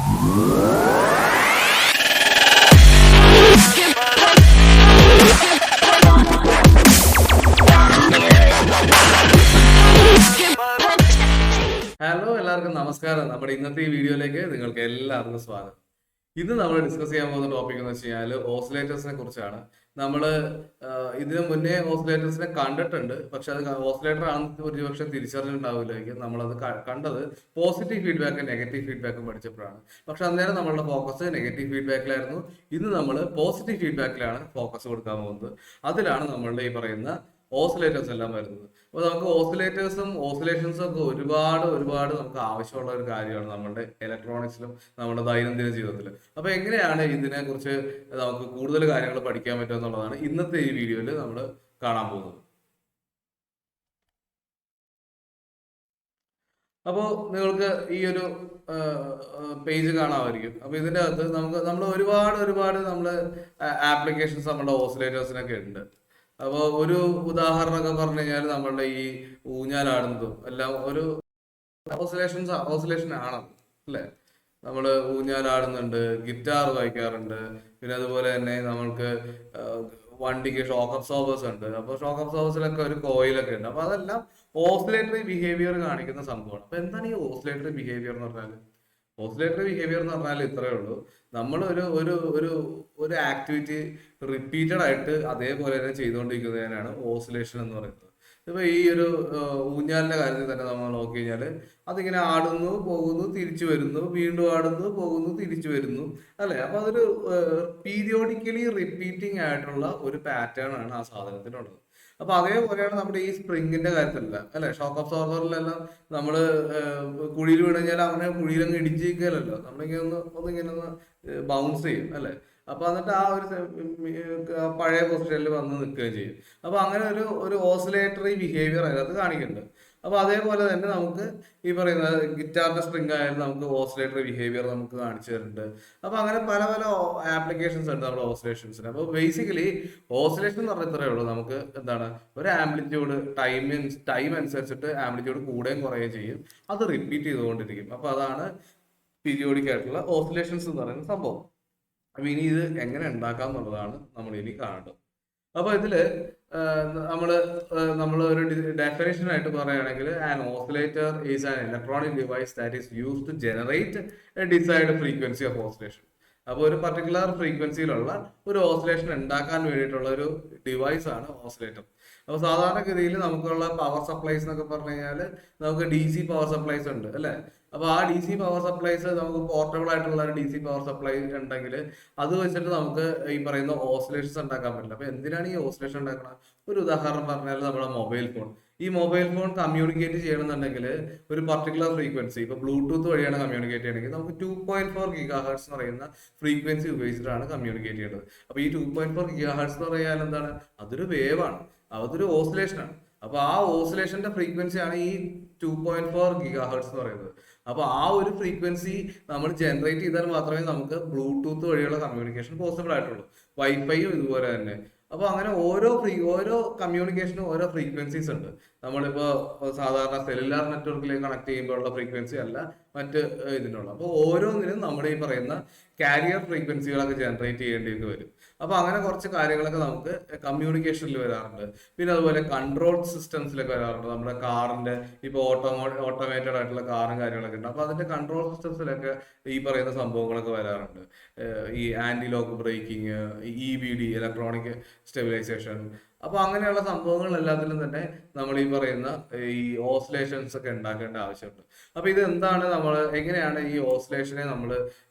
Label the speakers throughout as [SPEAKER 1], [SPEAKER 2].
[SPEAKER 1] Hello, എല്ലാവർക്കും നമസ്കാരം. നമ്മുടെ ഇന്നത്തെ ഈ വീഡിയോയിലേക്ക് നിങ്ങൾക്ക് എല്ലാവർക്കും സ്വാഗതം. ഇന്ന് നമ്മൾ ഡിസ്കസ് ചെയ്യാൻ പോകുന്ന ടോപ്പിക് എന്ന് വെച്ച് കഴിഞ്ഞാൽ ഓസിലേറ്റേഴ്സിനെ കുറിച്ചാണ്. നമ്മൾ ഇതിനു മുന്നേ ഓസിലേറ്റേഴ്സിനെ കണ്ടിട്ടുണ്ട്, പക്ഷെ അത് ഓസിലേറ്റർ ആണെന്ന് ഒരുപക്ഷെ തിരിച്ചറിഞ്ഞിട്ടുണ്ടാവില്ലായിരിക്കും. നമ്മളത് കണ്ടത് പോസിറ്റീവ് ഫീഡ്ബാക്കും നെഗറ്റീവ് ഫീഡ്ബാക്കും പഠിച്ചപ്പോഴാണ്. പക്ഷെ അന്നേരം നമ്മളുടെ ഫോക്കസ് നെഗറ്റീവ് ഫീഡ്ബാക്കിലായിരുന്നു. ഇന്ന് നമ്മൾ പോസിറ്റീവ് ഫീഡ്ബാക്കിലാണ് ഫോക്കസ് കൊടുക്കാൻ പോകുന്നത്. അതിലാണ് നമ്മളുടെ ഈ പറയുന്ന ഓസിലേറ്റേഴ്സ് എല്ലാം വരുന്നത്. അപ്പോൾ നമുക്ക് ഓസിലേറ്റേഴ്സും ഓസിലേഷൻസും ഒക്കെ ഒരുപാട് നമുക്ക് ആവശ്യമുള്ള ഒരു കാര്യമാണ് നമ്മുടെ ഇലക്ട്രോണിക്സിലും നമ്മുടെ ദൈനംദിന ജീവിതത്തിൽ. അപ്പോൾ എങ്ങനെയാണ് ഇതിനെ കുറിച്ച് നമുക്ക് കൂടുതൽ കാര്യങ്ങൾ പഠിക്കാൻ പറ്റുക എന്നുള്ളതാണ് ഇന്നത്തെ ഈ വീഡിയോയിൽ നമ്മൾ കാണാൻ പോകുന്നത്. അപ്പോൾ നിങ്ങൾക്ക് ഈ ഒരു പേജ് കാണാമായിരിക്കും. അപ്പോൾ ഇതിൻ്റെ അകത്ത് നമ്മൾ ഒരുപാട് നമ്മൾ ആപ്ലിക്കേഷൻസ് നമ്മുടെ ഓസിലേറ്റേഴ്സിനൊക്കെ ഉണ്ട്. അപ്പോൾ ഒരു ഉദാഹരണമൊക്കെ പറഞ്ഞു കഴിഞ്ഞാൽ നമ്മളുടെ ഈ ഊഞ്ഞാലാടുന്നതും എല്ലാം ഒരു ഓസിലേഷൻ ആണ് അല്ലേ. നമ്മൾ ഊഞ്ഞാലാടുന്നുണ്ട്, ഗിറ്റാർ വായിക്കാറുണ്ട്, പിന്നെ അതുപോലെ തന്നെ നമ്മൾക്ക് വണ്ടിക്ക് ഷോക്ക് അബ്സോർബേഴ്സ് ഉണ്ട്. അപ്പോൾ ഷോക്ക് അബ്സോർബേഴ്സിലൊക്കെ ഒരു കോയിലൊക്കെ ഉണ്ട്. അപ്പോൾ അതെല്ലാം ഓസിലേറ്ററി ബിഹേവിയർ കാണിക്കുന്ന സംഭവമാണ്. അപ്പോൾ എന്താണ് ഈ ഓസിലേറ്ററി ബിഹേവിയർ എന്ന് പറഞ്ഞാൽ? ഓസിലേറ്ററി ബിഹേവിയർ എന്ന് പറഞ്ഞാൽ ഇത്രയേ ഉള്ളൂ. നമ്മൾ ഒരു ഒരു ഒരു ഒരു ആക്ടിവിറ്റി റിപ്പീറ്റഡ് ആയിട്ട് അതേപോലെ തന്നെ ചെയ്തുകൊണ്ടിരിക്കുന്നതിനാണ് ഓസിലേഷൻ എന്ന് പറയുന്നത്. ഇപ്പൊ ഈ ഒരു ഊഞ്ഞാലിന്റെ കാര്യത്തിൽ തന്നെ നമ്മൾ നോക്കി കഴിഞ്ഞാൽ അതിങ്ങനെ ആടുന്നു, പോകുന്നു, തിരിച്ചു വരുന്നു, വീണ്ടും ആടുന്നു, പോകുന്നു, തിരിച്ചു വരുന്നു, അല്ലെ. അപ്പൊ അതൊരു പീരിയോഡിക്കലി റിപ്പീറ്റിംഗ് ആയിട്ടുള്ള ഒരു പാറ്റേൺ ആണ് ആ സാധനത്തിനുള്ളത്. അപ്പൊ അതേപോലെയാണ് നമ്മുടെ ഈ സ്പ്രിങ്ങിന്റെ കാര്യത്തിലല്ല, അല്ലെ. ഷോക്ക് അബ്സോർബറിലെല്ലാം നമ്മള് കുഴിയിൽ വീണ് കഴിഞ്ഞാൽ അങ്ങനെ കുഴിയിലങ്ങ് ഇടിച്ചിരിക്കലല്ലോ, നമ്മളിങ്ങനെ ഒന്നിങ്ങനെ ഒന്ന് ബൗൺസ് ചെയ്യും, അല്ലെ. അപ്പൊ എന്നിട്ട് ആ ഒരു പഴയ പൊസിഷനിൽ വന്ന് നിൽക്കുകയും ചെയ്യും. അപ്പൊ അങ്ങനെ ഒരു ഓസിലേറ്ററി ബിഹേവിയർ അതിനകത്ത് കാണിക്കുന്നുണ്ട്. അപ്പൊ അതേപോലെ തന്നെ നമുക്ക് ഈ പറയുന്ന ഗിറ്റാറിന്റെ സ്ട്രിങ് ആയാലും നമുക്ക് ഓസിലേറ്ററി ബിഹേവിയർ നമുക്ക് കാണിച്ചു തരുന്നുണ്ട്. അപ്പൊ അങ്ങനെ പല ആപ്ലിക്കേഷൻസ് ഉണ്ട് നമ്മുടെ ഓസിലേഷൻസിന്. അപ്പൊ ബേസിക്കലി ഓസിലേഷൻ എന്ന് പറഞ്ഞാൽ ഇത്രയേ ഉള്ളൂ. നമുക്ക് എന്താണ് ഒരു ആംപ്ലിറ്റ്യൂഡ് ടൈം അനുസരിച്ചിട്ട് ആംപ്ലിറ്റ്യൂഡ് കൂടുകയും കുറയുകയും ചെയ്യും. അത് റിപ്പീറ്റ് ചെയ്തുകൊണ്ടിരിക്കും. അപ്പൊ അതാണ് പീരിയോഡിക് ആയിട്ടുള്ള ഓസിലേഷൻസ് എന്ന് പറയുന്ന സംഭവം. അപ്പൊ ഇനി ഇത് എങ്ങനെ ഉണ്ടാക്കാം എന്നുള്ളതാണ് നമ്മൾ ഇനി കാണേണ്ടത്. അപ്പൊ ഇതില് നമ്മൾ ഒരു ഡെഫിനേഷൻ ആയിട്ട് പറയുകയാണെങ്കിൽ an oscillator is an electronic device that is use to generate a desired frequency of oscillation. അപ്പോൾ ഒരു പർട്ടിക്കുലർ ഫ്രീക്വൻസിയിലുള്ള ഒരു ഓസിലേഷൻ ഉണ്ടാക്കാൻ വേണ്ടിയിട്ടുള്ള ഒരു ഡിവൈസ് ആണ് ഓസിലേറ്റർ. അപ്പോൾ സാധാരണഗതിയിൽ നമുക്കുള്ള പവർ സപ്ലൈസ് എന്നൊക്കെ പറഞ്ഞു കഴിഞ്ഞാൽ നമുക്ക് DC പവർ സപ്ലൈസ് ഉണ്ട്, അല്ലെ. അപ്പോൾ ആ DC പവർ സപ്ലൈസ് നമുക്ക് പോർട്ടബിൾ ആയിട്ടുള്ള ഒരു DC പവർ സപ്ലൈ ഉണ്ടെങ്കിൽ അത് വെച്ചിട്ട് നമുക്ക് ഈ പറയുന്ന ഓസിലേഷൻസ് ഉണ്ടാക്കാൻ പറ്റില്ല. അപ്പൊ എന്തിനാണ് ഈ ഓസിലേഷൻ ഉണ്ടാക്കുന്നത്? ഒരു ഉദാഹരണം പറഞ്ഞാൽ നമ്മുടെ മൊബൈൽ ഫോൺ. ഈ മൊബൈൽ ഫോൺ കമ്മ്യൂണിക്കേറ്റ് ചെയ്യണമെന്നുണ്ടെങ്കിൽ ഒരു പർട്ടിക്കുലർ ഫ്രീക്വൻസി, ഇപ്പൊ ബ്ലൂടൂത്ത് വഴിയാണ് കമ്മ്യൂണിക്കേറ്റ് ചെയ്യണമെങ്കിൽ നമുക്ക് 2.4 GHz എന്ന് പറയുന്ന ഫ്രീക്വൻസി ഉപയോഗിച്ചിട്ടാണ് കമ്മ്യൂണിക്കേറ്റ് ചെയ്യേണ്ടത്. അപ്പൊ ഈ 2.4 GHz എന്ന് പറയാൻ എന്താണ്? അതൊരു വേവ് ആണ്, അതൊരു ഓസിലേഷൻ ആണ്. അപ്പൊ ആ ഓസിലേഷന്റെ ഫ്രീക്വൻസിയാണ് ഈ 2.4 GHz എന്ന് പറയുന്നത്. അപ്പൊ ആ ഒരു ഫ്രീക്വൻസി നമ്മൾ ജനറേറ്റ് ചെയ്താൽ മാത്രമേ നമുക്ക് ബ്ലൂടൂത്ത് വഴിയുള്ള കമ്മ്യൂണിക്കേഷൻ പോസിബിൾ ആയിട്ടുള്ളൂ. വൈഫൈയും ഇതുപോലെ തന്നെ. അപ്പൊ അങ്ങനെ ഓരോ കമ്മ്യൂണിക്കേഷനും ഓരോ ഫ്രീക്വൻസീസ് ഉണ്ട്. നമ്മളിപ്പോ സാധാരണ സെല്ലുലാർ നെറ്റ്വർക്കിലേക്ക് കണക്ട് ചെയ്യുമ്പോഴുള്ള ഫ്രീക്വൻസി അല്ല മറ്റ് ഇതിനുള്ള. അപ്പോൾ ഓരോന്നിനും നമ്മുടെ ഈ പറയുന്ന കാരിയർ ഫ്രീക്വൻസികളൊക്കെ ജനറേറ്റ് ചെയ്യേണ്ടിയൊക്കെ വരും. അപ്പൊ അങ്ങനെ കുറച്ച് കാര്യങ്ങളൊക്കെ നമുക്ക് കമ്മ്യൂണിക്കേഷനിൽ വരാറുണ്ട്. പിന്നെ അതുപോലെ കൺട്രോൾ സിസ്റ്റംസിലൊക്കെ വരാറുണ്ട്. നമ്മുടെ കാറിന്റെ ഇപ്പൊ ഓട്ടോമേറ്റഡ് ആയിട്ടുള്ള കാറും കാര്യങ്ങളൊക്കെ ഉണ്ട്. അപ്പൊ അതിന്റെ കൺട്രോൾ സിസ്റ്റംസിലൊക്കെ ഈ പറയുന്ന സംഭവങ്ങളൊക്കെ വരാറുണ്ട്. ഈ anti lock braking, EBD, electronic stabilisation. അപ്പൊ അങ്ങനെയുള്ള സംഭവങ്ങൾ എല്ലാത്തിലും തന്നെ നമ്മൾ ഈ പറയുന്ന ഈ ഓസിലേഷൻസ് ഒക്കെ ഉണ്ടാക്കേണ്ട ആവശ്യമുണ്ട്. അപ്പൊ ഇത് എന്താണ്, എങ്ങനെയാണ് ഈ ഓസിലേഷനെ നമ്മൾ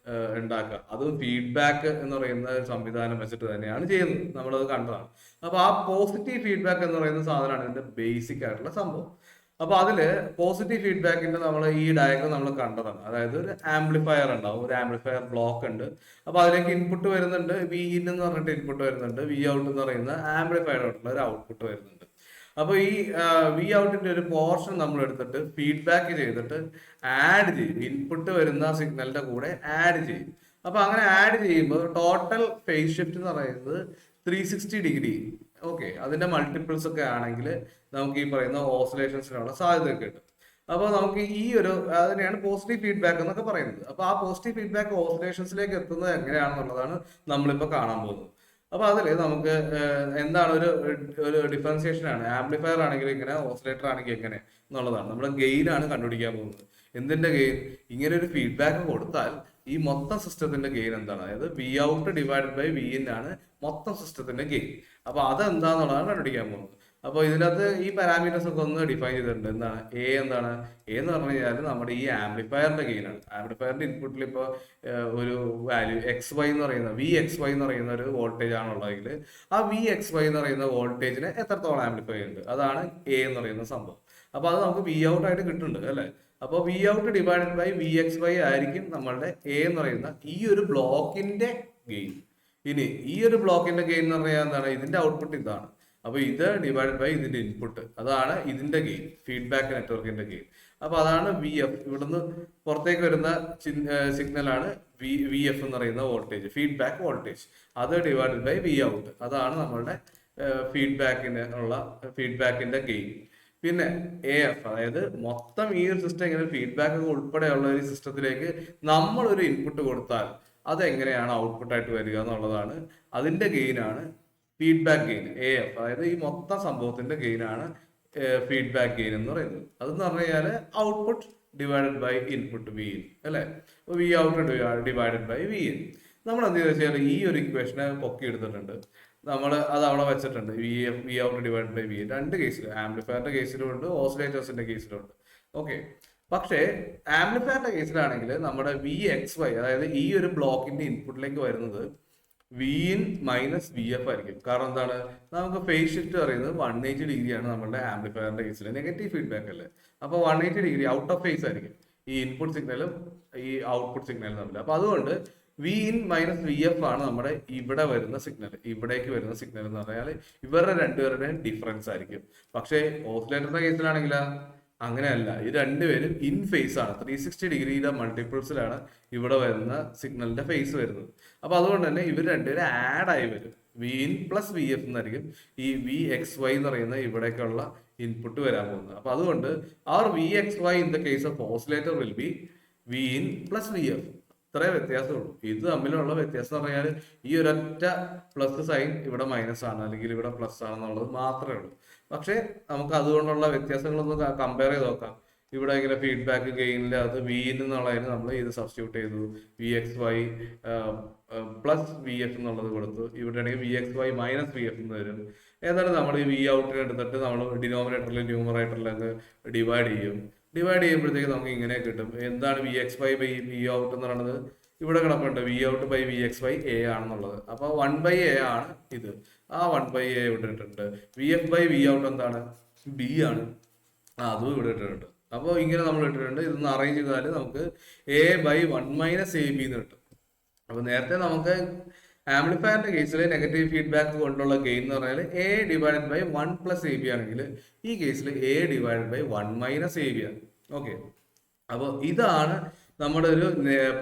[SPEAKER 1] ഉണ്ടാക്കുക? അതും ഫീഡ്ബാക്ക് എന്ന് പറയുന്ന സംവിധാനം വെച്ചിട്ട് തന്നെയാണ് ചെയ്യുന്നത്. നമ്മളത് കണ്ടതാണ്. അപ്പൊ ആ പോസിറ്റീവ് ഫീഡ്ബാക്ക് എന്ന് പറയുന്ന സാധനമാണ് ഇതിന്റെ ബേസിക് ആയിട്ടുള്ള സംഭവം. അപ്പൊ അതില് പോസിറ്റീവ് ഫീഡ്ബാക്കിന്റെ നമ്മൾ ഈ ഡയഗ്രം നമ്മൾ കണ്ടതാണ്. അതായത് ഒരു ആംപ്ലിഫയർ ഉണ്ടാവും, ഒരു ആംപ്ലിഫയർ ബ്ലോക്ക് ഉണ്ട്. അപ്പൊ അതിലേക്ക് ഇൻപുട്ട് വരുന്നുണ്ട്, Vin എന്ന് പറഞ്ഞിട്ട് ഇൻപുട്ട് വരുന്നുണ്ട്, Vout എന്ന് പറയുന്ന ആംപ്ലിഫയർ ആയിട്ടുള്ള ഒരു ഔട്ട്പുട്ട് വരുന്നുണ്ട്. അപ്പൊ ഈ Voutന്റെ ഒരു പോർഷൻ നമ്മൾ എടുത്തിട്ട് ഫീഡ്ബാക്ക് ചെയ്തിട്ട് ആഡ് ചെയ്യും, ഇൻപുട്ട് വരുന്ന സിഗ്നലിന്റെ കൂടെ ആഡ് ചെയ്യും. അപ്പൊ അങ്ങനെ ആഡ് ചെയ്യുമ്പോൾ ടോട്ടൽ ഫേസ് ഷിഫ്റ്റ് എന്ന് പറയുന്നത് 360 ഡിഗ്രി. ഓക്കെ, അതിന്റെ മൾട്ടിപ്പിൾസ് ഒക്കെ ആണെങ്കിൽ നമുക്ക് ഈ പറയുന്ന ഓസിലേഷൻസിനുള്ള സാധ്യതയൊക്കെ ഉണ്ട്. അപ്പോൾ നമുക്ക് ഈ ഒരു അതിനെയാണ് പോസിറ്റീവ് ഫീഡ്ബാക്ക് എന്നൊക്കെ പറയുന്നത്. അപ്പോൾ ആ പോസിറ്റീവ് ഫീഡ്ബാക്ക് ഓസിലേഷൻസിലേക്ക് എത്തുന്നത് എങ്ങനെയാണെന്നുള്ളതാണ് നമ്മളിപ്പോൾ കാണാൻ പോകുന്നത്. അപ്പൊ അതിൽ നമുക്ക് എന്താണ് ഒരു ഡിഫറൻസിയേഷൻ ആണ്. ആംപ്ലിഫയർ ആണെങ്കിൽ ഇങ്ങനെ, ഓസിലേറ്റർ ആണെങ്കിൽ എങ്ങനെ എന്നുള്ളതാണ്. നമ്മുടെ ഗെയിൻ ആണ് കണ്ടുപിടിക്കാൻ പോകുന്നത്. എന്തിന്റെ ഗെയിൻ? ഇങ്ങനെ ഒരു ഫീഡ്ബാക്ക് കൊടുത്താൽ ഈ മൊത്തം സിസ്റ്റത്തിന്റെ ഗെയിൻ എന്താണ്? അതായത് V out divided by V in ആണ് മൊത്തം സിസ്റ്റത്തിന്റെ ഗെയിൻ. അപ്പൊ അതെന്താന്നുള്ളതാണ് കണ്ടുപിടിക്കാൻ പോകുന്നത്. അപ്പോൾ ഇതിനകത്ത് ഈ പാരാമീറ്റേഴ്സ് ഒക്കെ ഒന്ന് ഡിഫൈൻ ചെയ്തിട്ടുണ്ട്. എന്താണ് എന്താണ് എ എന്ന് പറഞ്ഞു കഴിഞ്ഞാൽ നമ്മുടെ ഈ ആംപ്ലിഫയറിന്റെ ഗെയിൻ ആണ്. ആംപ്ലിഫയറിന്റെ ഇൻപുട്ടിൽ ഇപ്പോൾ ഒരു വാല്യൂ എക്സ് വൈ എന്ന് പറയുന്ന വി എക്സ് വൈ എന്ന് പറയുന്ന ഒരു വോൾട്ടേജ് ആണുള്ളതെങ്കിൽ ആ വി എക്സ് വൈ എന്ന് പറയുന്ന വോൾട്ടേജിന് എത്രത്തോളം ആംപ്ലിഫൈ ഉണ്ട്, അതാണ് എ എന്ന് പറയുന്ന സംഭവം. അപ്പൊ അത് നമുക്ക് വി ഔട്ട് ആയിട്ട് കിട്ടുന്നുണ്ട് അല്ലെ. അപ്പോൾ V out divided by V X Y ആയിരിക്കും നമ്മളുടെ എ എന്ന് പറയുന്ന ഈ ഒരു ബ്ലോക്കിന്റെ ഗെയിൻ. ഇനി ഈ ഒരു ബ്ലോക്കിന്റെ ഗെയിൻ എന്ന് പറഞ്ഞാൽ എന്താണ്? ഇതിന്റെ ഔട്ട്പുട്ട് ഇതാണ്. അപ്പൊ ഇത് ഡിവൈഡ് ബൈ ഇതിന്റെ ഇൻപുട്ട്, അതാണ് ഇതിന്റെ ഗെയിൻ, ഫീഡ്ബാക്ക് നെറ്റ്വർക്കിന്റെ ഗെയിൻ. അപ്പൊ അതാണ് വി എഫ്. ഇവിടുന്ന് പുറത്തേക്ക് വരുന്ന സിഗ്നലാണ് വി എഫ് എന്ന് പറയുന്ന വോൾട്ടേജ്, ഫീഡ്ബാക്ക് വോൾട്ടേജ്. അത് ഡിവൈഡ് ബൈ വി ഔട്ട്, അതാണ് നമ്മളുടെ ഫീഡ്ബാക്കിന്റെ ഗെയിൻ. പിന്നെ എ എഫ്, അതായത് മൊത്തം ഈ ഒരു സിസ്റ്റം ഇങ്ങനെ ഫീഡ്ബാക്ക് ഉൾപ്പെടെയുള്ള ഒരു സിസ്റ്റത്തിലേക്ക് നമ്മൾ ഒരു ഇൻപുട്ട് കൊടുത്താൽ അതെങ്ങനെയാണ് ഔട്ട്പുട്ട് ആയിട്ട് വരിക എന്നുള്ളതാണ്. അതിന്റെ ഗെയിനാണ് ഫീഡ്ബാക്ക് ഗെയിൻ, എ എഫ്. അതായത് ഈ മൊത്തം സംഭവത്തിന്റെ ഗെയിനാണ് ഫീഡ്ബാക്ക് ഗെയിൻ എന്ന് പറയുന്നത്. അതെന്ന് പറഞ്ഞു കഴിഞ്ഞാൽ output divided by input V in അല്ലെ. V out divided by V in. നമ്മൾ എന്ത് ചെയ്തെന്ന് വെച്ചാൽ ഈ ഒരു ഇക്വേഷനെ പൊക്കി എടുത്തിട്ടുണ്ട്, നമ്മൾ അത് അവിടെ വെച്ചിട്ടുണ്ട്. V out divide by V in രണ്ട് കേസിലും, ആംപ്ലിഫയറിന്റെ കേസിലും ഉണ്ട്, ഓസിലേറ്റേഴ്സിന്റെ കേസിലും ഉണ്ട്. ഓക്കെ. പക്ഷേ ആംപ്ലിഫയറിന്റെ കേസിലാണെങ്കിൽ നമ്മുടെ വി എക്സ് വൈ, അതായത് ഈ ഒരു ബ്ലോക്കിന്റെ ഇൻപുട്ടിലേക്ക് വരുന്നത് V in minus V F ആയിരിക്കും. കാരണം എന്താണ്? നമുക്ക് ഫേസ് ഷിഫ്റ്റ് പറയുന്നത് 180 ഡിഗ്രിയാണ് നമ്മുടെ ആംപ്ലിഫയറിന്റെ കേസിൽ, നെഗറ്റീവ് ഫീഡ്ബാക്ക് അല്ലേ. അപ്പോൾ 180 ഡിഗ്രി ഔട്ട് ഓഫ് ഫേസ് ആയിരിക്കും ഈ ഇൻപുട്ട് സിഗ്നലും ഈ ഔട്ട്പുട്ട് സിഗ്നലും തമ്മിൽ. അപ്പൊ അതുകൊണ്ട് V in minus V F ആണ് നമ്മുടെ ഇവിടെ വരുന്ന സിഗ്നൽ, ഇവിടേക്ക് വരുന്ന സിഗ്നൽ എന്ന് പറഞ്ഞാൽ ഇവരുടെ രണ്ടുപേരുടെയും ഡിഫറൻസ് ആയിരിക്കും. പക്ഷേ ഓസിലേറ്ററിന്റെ കേസിലാണെങ്കിൽ അങ്ങനെയല്ല, ഈ രണ്ടുപേരും ഇൻ ഫേസ് ആണ്, 360 ഡിഗ്രിയുടെ മൾട്ടിപ്പിൾസിലാണ് ഇവിടെ വരുന്ന സിഗ്നലിന്റെ ഫേസ് വരുന്നത്. അപ്പൊ അതുകൊണ്ട് തന്നെ ഇവർ രണ്ടുപേരും ആഡ് ആയി വരും. V in plus V F എന്നായിരിക്കും ഈ വി എക്സ് വൈ എന്ന് പറയുന്ന ഇവിടേക്കുള്ള ഇൻപുട്ട് വരാൻ പോകുന്നത്. അപ്പൊ അതുകൊണ്ട് R V X Y in the case of oscillator will be V in plus V F. ഇത്രേ വ്യത്യാസമുള്ളൂ. ഇത് തമ്മിലുള്ള വ്യത്യാസം എന്ന് പറഞ്ഞാൽ ഈ ഒരൊറ്റ പ്ലസ് സൈൻ ഇവിടെ മൈനസ് ആണ് അല്ലെങ്കിൽ ഇവിടെ പ്ലസ് ആണെന്നുള്ളത് മാത്രമേ ഉള്ളൂ. പക്ഷേ നമുക്ക് അതുകൊണ്ടുള്ള വ്യത്യാസങ്ങളൊന്ന് കമ്പയർ ചെയ്ത് നോക്കാം. ഇവിടെ ഇങ്ങനെ ഫീഡ്ബാക്ക് ഗെയിനിൽ അത് വി എന്നുള്ളതിന് നമ്മൾ ഇത് സബ്സ്റ്റിറ്റ്യൂട്ട് ചെയ്തു, V X Y plus V F എന്നുള്ളത് കൊടുത്തു. ഇവിടെ ആണെങ്കിൽ V X Y minus V F എന്ന് വരും. ഏതാണ്ട് നമ്മൾ ഈ വി ഔട്ടിന് എടുത്തിട്ട് നമ്മൾ ഡിനോമിനേറ്ററിലും ന്യൂമറേറ്ററിലൊക്കെ ഡിവൈഡ് ചെയ്യും. ഡിവൈഡ് ചെയ്യുമ്പോഴത്തേക്ക് നമുക്ക് ഇങ്ങനെ കിട്ടും. എന്താണ് V X Y by V out എന്ന് പറയുന്നത്? ഇവിടെ കിടപ്പുണ്ട് V out by V X Y A ആണെന്നുള്ളത്. അപ്പോൾ 1/a ആണ് ഇത്. ആ 1/a ഇവിടെ ഇട്ടിട്ടുണ്ട്. V F by V out എന്താണ്? ബി ആണ്. അതും ഇവിടെ ഇട്ടിട്ടുണ്ട്. അപ്പോൾ ഇങ്ങനെ നമ്മൾ ഇട്ടിട്ടുണ്ട്. ഇതൊന്ന് അറേഞ്ച് ചെയ്താൽ നമുക്ക് A by 1 minus A B എന്ന് കിട്ടും. അപ്പൊ നേരത്തെ നമുക്ക് ആംപ്ലിഫയറിന്റെ കേസിൽ നെഗറ്റീവ് ഫീഡ്ബാക്ക് കൊണ്ടുള്ള ഗെയിൻ എന്ന് പറഞ്ഞാൽ A divided by 1 plus A B ആണെങ്കിൽ ഈ കേസിൽ A divided by 1 minus A B ആണ്. ഓക്കെ. അപ്പോൾ ഇതാണ് നമ്മുടെ ഒരു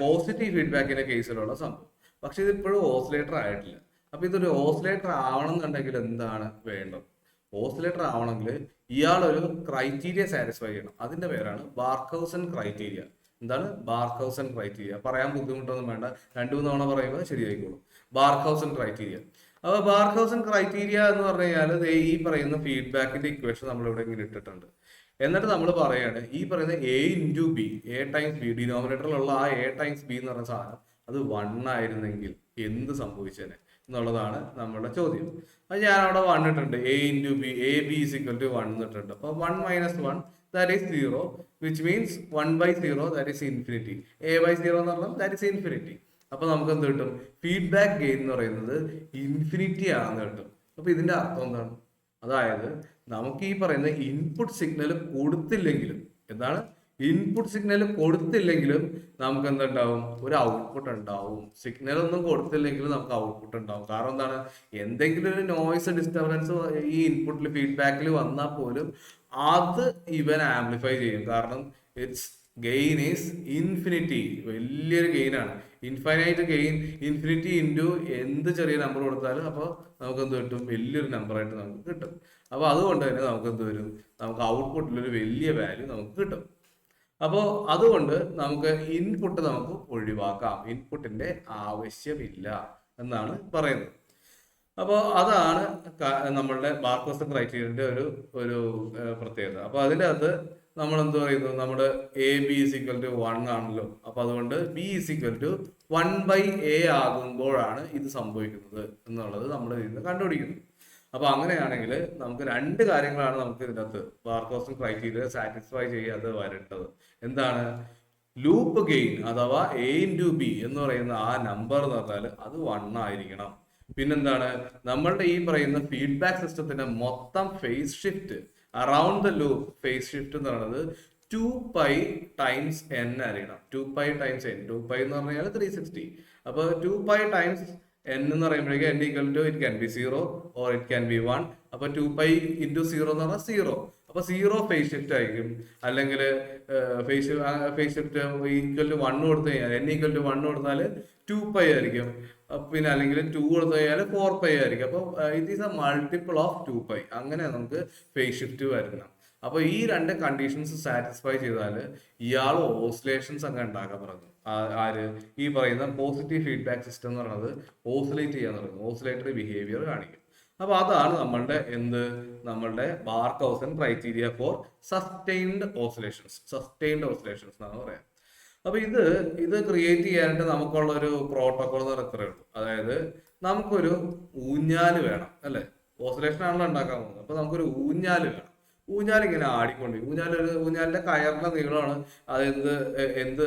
[SPEAKER 1] പോസിറ്റീവ് ഫീഡ്ബാക്കിന്റെ കേസിലുള്ള സംഭവം. പക്ഷെ ഇതിപ്പോഴും ഓസിലേറ്റർ ആയിട്ടില്ല. അപ്പൊ ഇതൊരു ഓസിലേറ്റർ ആവണം എന്നുണ്ടെങ്കിൽ എന്താണ് വേണ്ടത്? ഓസിലേറ്റർ ആവണമെങ്കിൽ ഇയാളൊരു ക്രൈറ്റീരിയ സാറ്റിസ്ഫൈ ചെയ്യണം. അതിന്റെ പേരാണ് ബാർഖൗസൻ ക്രൈറ്റീരിയ. എന്താണ് ബാർഖൗസൻ ക്രൈറ്റീരിയ? പറയാൻ ബുദ്ധിമുട്ടൊന്നും വേണ്ട, 2-3 തവണ പറയുമ്പോൾ ശരിയായിക്കോളും. ബാർഖൗസൻ ക്രൈറ്റീരിയ. അപ്പോൾ ബാർഖൗസൻ ക്രൈറ്റീരിയ എന്ന് പറഞ്ഞു കഴിഞ്ഞാൽ ഈ പറയുന്ന ഫീഡ്ബാക്കിന്റെ ഇക്വേഷൻ നമ്മൾ ഇവിടെ ഇങ്ങനെ ഇട്ടിട്ടുണ്ട്. എന്നിട്ട് നമ്മൾ പറയാണ് ഈ പറയുന്ന A into B, A times B, ഡിനോമിനേറ്ററിലുള്ള ആ എ ടൈംസ് ബി എന്ന് പറഞ്ഞ സാധനം അത് 1 ആയിരുന്നെങ്കിൽ എന്ത് സംഭവിച്ചേനെ എന്നുള്ളതാണ് നമ്മുടെ ചോദ്യം. അത് ഞാൻ അവിടെ 1 ഇട്ടിട്ടുണ്ട്. A into B, A B is equal to 1 ഇട്ടിട്ടുണ്ട്. അപ്പോൾ 1 minus 1 that is 0, which means 1/0 that is infinity. a/0 എന്ന് പറഞ്ഞാൽ that is infinity. അപ്പൊ നമുക്ക് എന്ത് കിട്ടും? ഫീഡ്ബാക്ക് ഗെയിൻ എന്ന് പറയുന്നത് ഇൻഫിനിറ്റി ആണെന്ന് കിട്ടും. അപ്പൊ ഇതിന്റെ അർത്ഥം എന്താണ്? അതായത് നമുക്ക് ഈ പറയുന്ന ഇൻപുട്ട് സിഗ്നൽ കൊടുത്തില്ലെങ്കിലും, എന്താണ് ഇൻപുട്ട് സിഗ്നൽ കൊടുത്തില്ലെങ്കിലും നമുക്ക് എന്തുണ്ടാവും? ഒരു ഔട്ട്പുട്ട് ഉണ്ടാവും. സിഗ്നൽ ഒന്നും കൊടുത്തില്ലെങ്കിലും നമുക്ക് ഔട്ട്പുട്ട് ഉണ്ടാവും. കാരണം എന്താണ്? എന്തെങ്കിലും ഒരു നോയ്സ് ഡിസ്റ്റർബൻസ് ഈ ഇൻപുട്ടിൽ ഫീഡ്ബാക്കിൽ വന്നാൽ പോലും അത് ഇവൻ ആംപ്ലിഫൈ ചെയ്യും. കാരണം ഇറ്റ്സ് ഗെയിൻ ഈസ് ഇൻഫിനിറ്റി. വലിയൊരു ഗെയിനാണ്, ഇൻഫൈനൈറ്റ് ഗെയിൻ. ഇൻഫിനിറ്റി ഇൻറ്റു എന്ത് ചെറിയ നമ്പർ കൊടുത്താലും അപ്പോൾ നമുക്ക് എന്ത് കിട്ടും? വലിയൊരു നമ്പറായിട്ട് നമുക്ക് കിട്ടും. അപ്പോൾ അതുകൊണ്ട് തന്നെ നമുക്ക് എന്ത് വരും? നമുക്ക് ഔട്ട്പുട്ടിലൊരു വലിയ വാല്യൂ നമുക്ക് കിട്ടും. അപ്പോൾ അതുകൊണ്ട് നമുക്ക് ഇൻപുട്ട് നമുക്ക് ഒഴിവാക്കാം, ഇൻപുട്ടിന്റെ ആവശ്യമില്ല എന്നാണ് പറയുന്നത്. അപ്പോൾ അതാണ് നമ്മളുടെ ബാർക്കോസൻ ക്രൈറ്റീരിയന്റെ ഒരു ഒരു പ്രത്യേകത. അപ്പോൾ അതിൻ്റെ അകത്ത് നമ്മൾ എന്ത് പറയുന്നു, നമ്മുടെ A B is equal to 1 ആണല്ലോ. അപ്പൊ അതുകൊണ്ട് B is equal to 1/a ആകുമ്പോഴാണ് ഇത് സംഭവിക്കുന്നത് എന്നുള്ളത് നമ്മൾ ഇതിൽ കണ്ടുപിടിക്കുന്നു. അപ്പൊ അങ്ങനെയാണെങ്കിൽ നമുക്ക് രണ്ട് കാര്യങ്ങളാണ് നമുക്ക് ഇതിനകത്ത് ബാർക്കോസൻ ക്രൈറ്റീരിയ സാറ്റിസ്ഫൈ ചെയ്യാതെ വരേണ്ടത്. എന്താണ്? ലൂപ്പ് ഗെയിൻ അഥവാ എ ഇൻറ്റു ബി എന്ന് പറയുന്ന ആ നമ്പർ എന്ന് പറഞ്ഞാൽ അത് 1 ആയിരിക്കണം. പിന്നെന്താണ്? നമ്മളുടെ ഈ പറയുന്ന ഫീഡ്ബാക്ക് സിസ്റ്റത്തിന്റെ മൊത്തം phase shift around the loop phase shift എന്ന് പറയുന്നത് 2π ടൈംസ് n ആയിരിക്കണം. 2π ടൈംസ് n, 2π എന്ന് പറഞ്ഞാൽ 360. അപ്പൊ 2π ടൈംസ് n എന്ന് പറയുമ്പോഴേക്കും n equal to it can be 0 or it can be 1. അപ്പൊ 2π ഇൻറ്റു 0 എന്ന് പറഞ്ഞാൽ 0. അപ്പൊ 0 ഫേസ് ഷിഫ്റ്റ് ആയിരിക്കും. അല്ലെങ്കിൽ ഫേസ് ഷിഫ്റ്റ് ഈക്വൽ ടു 1 കൊടുത്തു കഴിഞ്ഞാൽ n ഈക്വൽ ടു 1 കൊടുത്താൽ 2π ആയിരിക്കും. പിന്നെ അല്ലെങ്കിൽ 2 കൊടുത്തു കഴിഞ്ഞാൽ 4π ആയിരിക്കും. അപ്പോൾ it is a multiple of 2π. അങ്ങനെ നമുക്ക് ഫേസ് ഷിഫ്റ്റ് വരണം. അപ്പൊ ഈ രണ്ട് കണ്ടീഷൻസ് സാറ്റിസ്ഫൈ ചെയ്താൽ ഇയാൾ ഓസിലേഷൻസ് അങ്ങ് ഉണ്ടാക്കാൻ പറഞ്ഞു. ആര്? ഈ പറയുന്ന പോസിറ്റീവ് ഫീഡ്ബാക്ക് സിസ്റ്റം എന്ന് പറയുന്നത് ഓസിലേറ്റ് ചെയ്യാൻ തുടങ്ങും, ഓസിലേറ്ററി ബിഹേവിയർ കാണിക്കും. അപ്പൊ അതാണ് നമ്മളുടെ Barkhausen criteria for sustained oscillations. Sustained oscillations എന്നാണ് പറയാം. അപ്പൊ ഇത് ക്രിയേറ്റ് ചെയ്യാനായിട്ട് നമുക്കുള്ള ഒരു പ്രോട്ടോകോൾ എന്ന് പറയുന്നത് ഇത്രയേ ഉള്ളൂ. അതായത് നമുക്കൊരു ഊഞ്ഞാല് വേണം, അല്ലെ? ഓസിലേഷൻ ആണല്ലോ ഉണ്ടാക്കാൻ പോകുന്നത്. അപ്പൊ നമുക്കൊരു ഊഞ്ഞാല് വേണം. ഊഞ്ഞാൽ ഇങ്ങനെ ആടിക്കൊണ്ട്, ഊഞ്ഞാലിന്റെ കയറിന്റെ നീളമാണ് അത് എന്ത്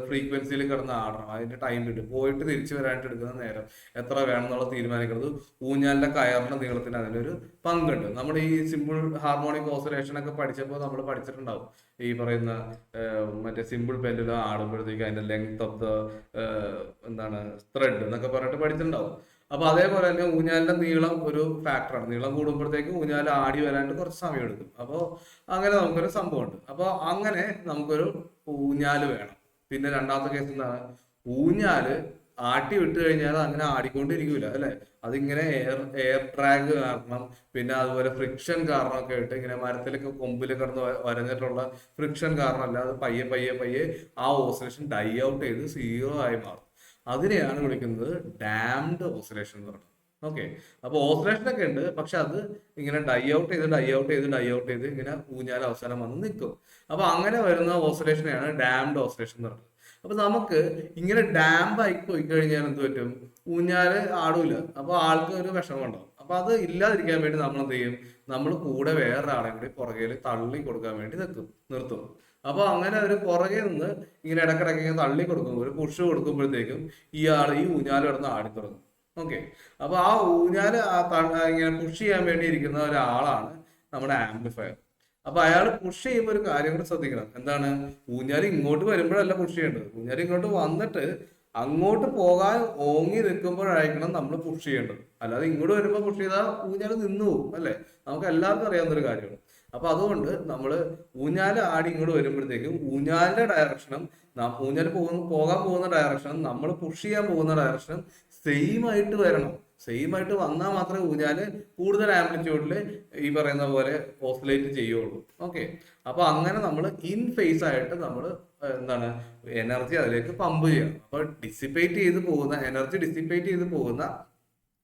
[SPEAKER 1] ഫ്രീക്വൻസിയിൽ കിടന്ന് ആടണം, അതിന്റെ ടൈം കിട്ടും. പോയിട്ട് തിരിച്ചു വരാനായിട്ട് എടുക്കുന്ന നേരം എത്ര വേണം എന്നുള്ളത് തീരുമാനിക്കുന്നത് ഊഞ്ഞാലിന്റെ കയറിന്റെ നീളത്തിന് അതിനൊരു പങ്കുണ്ട്. നമ്മൾ ഈ സിമ്പിൾ ഹാർമോണിക് ഓസിലേഷൻ ഒക്കെ പഠിച്ചപ്പോൾ നമ്മൾ പഠിച്ചിട്ടുണ്ടാവും. ഈ പറയുന്ന മറ്റേ സിമ്പിൾ പെൻഡുലം ആടുമ്പോഴത്തേക്ക് അതിന്റെ ലെങ്ത് ഓഫ് ദ ത്രെഡ് എന്നൊക്കെ പറഞ്ഞിട്ട് പഠിച്ചിട്ടുണ്ടാവും. അപ്പൊ അതേപോലെ തന്നെ ഊഞ്ഞാലിന്റെ നീളം ഒരു ഫാക്ടറാണ്. നീളം കൂടുമ്പോഴത്തേക്ക് ഊഞ്ഞാൽ ആടി വരാനായിട്ട് കുറച്ച് സമയം എടുക്കും. അപ്പോൾ അങ്ങനെ നമുക്കൊരു സംഭവമുണ്ട്. അപ്പോൾ അങ്ങനെ നമുക്കൊരു ഊഞ്ഞാല് വേണം. പിന്നെ രണ്ടാമത്തെ കേസ് എന്താണ്? ഊഞ്ഞാല് ആട്ടി വിട്ട് കഴിഞ്ഞാൽ അങ്ങനെ ആടിക്കൊണ്ടിരിക്കൂല, അല്ലെ? അതിങ്ങനെ എയർ ഡ്രാഗ് കാരണം, പിന്നെ അതുപോലെ ഫ്രിക്ഷൻ കാരണമൊക്കെ ആയിട്ട് ഇങ്ങനെ മരത്തിലൊക്കെ കൊമ്പിൽ കിടന്ന് വരഞ്ഞിട്ടുള്ള ഫ്രിക്ഷൻ കാരണം അല്ലാതെ പയ്യെ പയ്യെ പയ്യെ ആ ഓസിലേഷൻ ഡൈ ഔട്ട് ചെയ്ത് 0 ആയി മാറും. അതിനെയാണ് വിളിക്കുന്നത് ഡാംഡ് ഓസിലേഷൻ എന്ന് പറയുന്നത്. ഓക്കെ. അപ്പൊ ഓസിലേഷൻ ഒക്കെ ഉണ്ട്, പക്ഷെ അത് ഇങ്ങനെ ഡൈ ഔട്ട് ചെയ്ത് ഇങ്ങനെ ഊഞ്ഞാൽ അവസാനം വന്ന് നിൽക്കും. അപ്പൊ അങ്ങനെ വരുന്ന ഓസിലേഷനെയാണ് ഡാംഡ് ഓസിലേഷൻ എന്ന് പറയുന്നത്. അപ്പൊ നമുക്ക് ഇങ്ങനെ ഡാംബായി പോയി കഴിഞ്ഞാൽ എന്ത് പറ്റും? ഊഞ്ഞാല് ആടൂല. അപ്പൊ ആൾക്ക് ഒരു വിഷമം ഉണ്ടാവും. അപ്പൊ അത് ഇല്ലാതിരിക്കാൻ വേണ്ടി നമ്മൾ എന്ത് ചെയ്യും? നമ്മൾ കൂടെ വേറൊരാളെ കൂടി പുറകെ തള്ളി കൊടുക്കാൻ വേണ്ടി നിർത്തും. അപ്പൊ അങ്ങനെ ഒരു പുറകെ നിന്ന് ഇങ്ങനെ ഇടക്കിടക്ക് ഇങ്ങനെ തള്ളി കൊടുക്കും, ഒരു പുഷ് കൊടുക്കുമ്പോഴത്തേക്കും ഈ ഊഞ്ഞാല് കിടന്ന് ആടി തുടങ്ങും. ഓക്കെ. അപ്പൊ ആ ഊഞ്ഞാല് ഇങ്ങനെ പുഷ് ചെയ്യാൻ വേണ്ടി ഇരിക്കുന്ന ഒരാളാണ് നമ്മുടെ ആംപ്ലിഫയർ. അപ്പൊ അയാൾ പുഷ് ചെയ്യുമ്പോൾ ഒരു കാര്യം കൂടെ ശ്രദ്ധിക്കണം. എന്താണ്? ഊഞ്ഞാല് ഇങ്ങോട്ട് വരുമ്പോഴല്ല പുഷ് ചെയ്യേണ്ടത്. ഊഞ്ഞാല് ഇങ്ങോട്ട് വന്നിട്ട് അങ്ങോട്ട് പോകാൻ ഓങ്ങി നിൽക്കുമ്പോഴായിരിക്കണം നമ്മൾ പുഷ് ചെയ്യേണ്ടത്. അല്ലാതെ ഇങ്ങോട്ട് വരുമ്പോൾ പുഷ് ചെയ്താൽ ഊഞ്ഞാല് നിന്നു പോകും, അല്ലെ? നമുക്ക് എല്ലാവർക്കും അറിയാവുന്ന ഒരു കാര്യമാണ്. അപ്പൊ അതുകൊണ്ട് നമ്മൾ ഊഞ്ഞാല് ആടി ഇങ്ങോട്ട് വരുമ്പോഴത്തേക്കും ഊഞ്ഞാലിന്റെ ഡയറക്ഷനും ഊഞ്ഞാല് പോകാൻ പോകുന്ന ഡയറക്ഷനും നമ്മൾ പുഷ് ചെയ്യാൻ പോകുന്ന ഡയറക്ഷനും സെയിം ആയിട്ട് വരണം. സെയിം ആയിട്ട് വന്നാൽ മാത്രമേ ഊഞ്ഞാല് കൂടുതൽ ആംപ്ലിറ്റ്യൂഡിൽ ഈ പറയുന്ന പോലെ ഓസിലേറ്റ് ചെയ്യുള്ളൂ. ഓക്കെ. അപ്പൊ അങ്ങനെ നമ്മൾ ഇൻ ഫേസ് ആയിട്ട് നമ്മൾ എനർജി അതിലേക്ക് പമ്പ് ചെയ്യണം. അപ്പൊ എനർജി ഡിസിപ്പേറ്റ് ചെയ്ത് പോകുന്ന